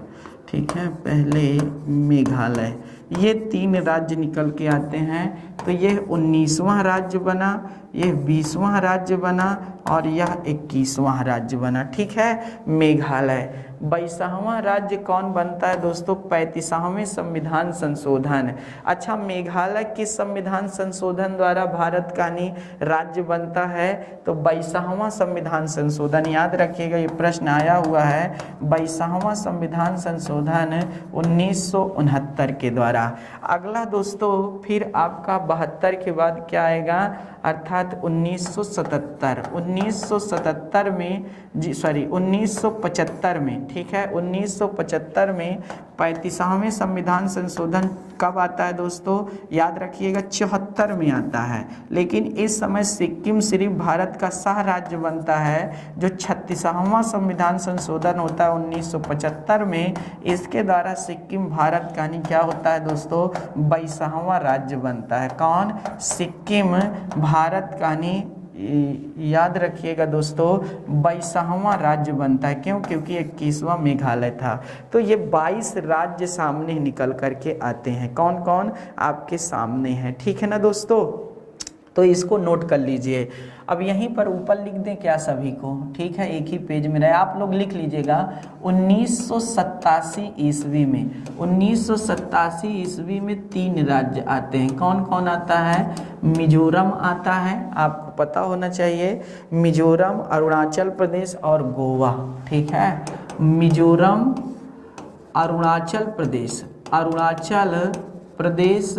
ठीक है, पहले मेघालय। ये 3 राज्य निकल के आते हैं। तो ये 19वां राज्य बना, ये 20वां राज्य बना, और यह 21वां राज्य बना, ठीक है, मेघालय। 22वां राज्य कौन बनता है दोस्तों? 35वें संविधान संशोधन। अच्छा, मेघालय किस संविधान संशोधन द्वारा भारत का राज्य बनता है? तो 22वां संविधान संशोधन, याद रखिएगा, ये प्रश्न आया हुआ है। 22वां संविधान संशोधन 1969 के द्वारा। अगला दोस्तों फिर आपका 72 के बाद क्या आएगा? अर्थात 1977 में, जी सॉरी 1975 में, ठीक है, 1975 में 35वें संविधान संशोधन कब आता है दोस्तों? याद रखिएगा 74 में आता है। लेकिन इस समय सिक्किम सिर्फ भारत का सह राज्य बनता है। जो 36वां संविधान संशोधन होता है 1975 में, इसके द्वारा सिक्किम भारत का क्या होता है दोस्तों? 22वां राज्य बनता है। कौन? सिक्किम भारत का याद रखिएगा दोस्तों 22वां राज्य बनता है। क्यों? क्योंकि 21वां मेघालय था। तो ये 22 राज्य सामने निकल करके आते हैं। कौन कौन आपके सामने हैं, ठीक है ना दोस्तों? तो इसको नोट कर लीजिए। अब यहीं पर ऊपर लिख दें क्या सभी को? ठीक है, एक ही पेज में रहे, आप लोग लिख लीजिएगा 1987 ईस्वी में। 1987 ईस्वी में 3 राज्य आते हैं। कौन कौन आता है? मिजोरम आता है, आपको पता होना चाहिए, मिजोरम, अरुणाचल प्रदेश और गोवा, ठीक है, मिजोरम, अरुणाचल प्रदेश, अरुणाचल प्रदेश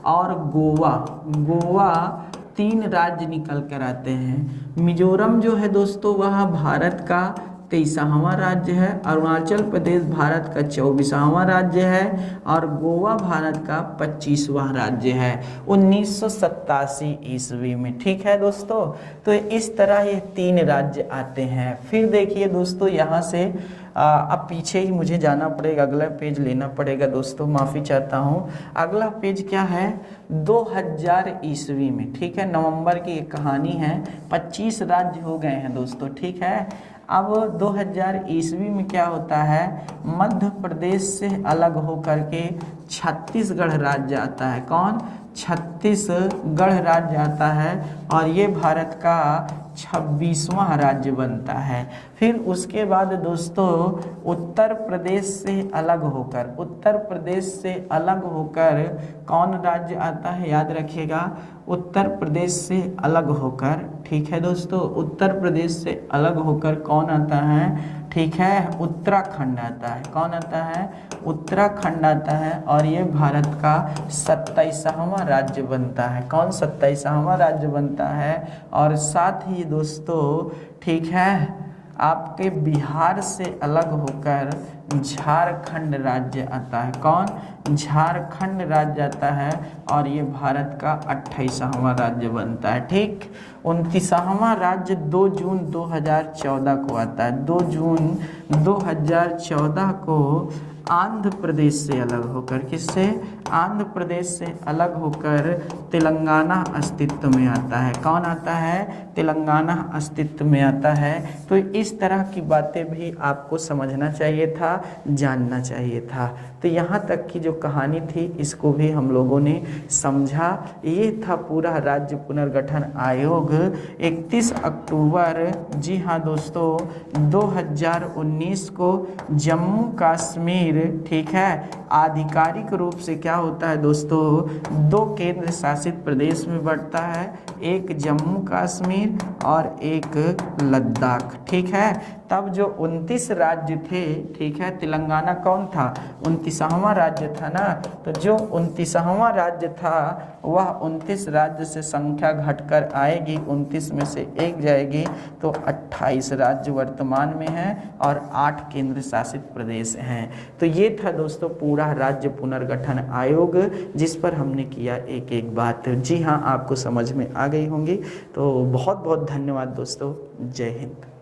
और गोवा। गोवा 3 राज्य निकल कर आते हैं। मिजोरम जो है दोस्तों वह भारत का 23वां राज्य है, अरुणाचल प्रदेश भारत का 24वां राज्य है, और गोवा भारत का 25वां राज्य है 1987 ईस्वी में, ठीक है दोस्तों। तो इस तरह ये 3 राज्य आते हैं। फिर देखिए दोस्तों, यहाँ से अब पीछे ही मुझे जाना पड़ेगा, अगला पेज लेना पड़ेगा दोस्तों, माफ़ी चाहता हूँ। अगला पेज क्या है? 2000 ईस्वी में, ठीक है, नवंबर की एक कहानी है। 25 राज्य हो गए हैं दोस्तों, ठीक है। अब 2000 ईस्वी में क्या होता है? मध्य प्रदेश से अलग होकर के छत्तीसगढ़ राज्य आता है। कौन? छत्तीसगढ़ राज्य आता है, और ये भारत का 26वां राज्य बनता है। फिर उसके बाद दोस्तों उत्तर प्रदेश से अलग होकर, उत्तर प्रदेश से अलग होकर कौन राज्य आता है? याद रखिएगा, उत्तर प्रदेश से अलग होकर, ठीक है दोस्तों, उत्तर प्रदेश से अलग होकर कौन आता है? ठीक है, उत्तराखंड आता है। कौन आता है? उत्तराखंड आता है, और ये भारत का 27वां राज्य बनता है। कौन? 27वां राज्य बनता है। और साथ ही दोस्तों, ठीक है, आपके बिहार से अलग होकर झारखंड राज्य आता है। कौन? झारखंड राज्य आता है, और ये भारत का 28वां राज्य बनता है। ठीक, 29वां राज्य 2 जून 2014 को आता है। 2 जून 2014 को आंध्र प्रदेश से अलग होकर, किससे? आंध्र प्रदेश से अलग होकर तेलंगाना अस्तित्व में आता है। कौन आता है? तेलंगाना अस्तित्व में आता है। तो इस तरह की बातें भी आपको समझना चाहिए था, जानना चाहिए था। तो यहाँ तक की जो कहानी थी इसको भी हम लोगों ने समझा। ये था पूरा राज्य पुनर्गठन आयोग 31 अक्टूबर, जी हाँ दोस्तों, 2019 को जम्मू कश्मीर कश्मीर, ठीक है, आधिकारिक रूप से क्या होता है दोस्तों, 2 केंद्र शासित प्रदेश में बढ़ता है, एक जम्मू कश्मीर और एक लद्दाख, ठीक है। तब जो 29 राज्य थे, ठीक है, तेलंगाना कौन था, 29वां राज्य था ना, तो जो 29वां राज्य था वह 29 राज्य से संख्या घटकर आएगी, 29 में से एक जाएगी, तो 28 राज्य वर्तमान में हैं और 8 केंद्र शासित प्रदेश हैं। तो ये था दोस्तों पूरा राज्य पुनर्गठन आयोग, जिस पर हमने किया एक एक बात। जी हाँ, आपको समझ में आ गई होंगी। तो बहुत बहुत धन्यवाद दोस्तों, जय हिंद।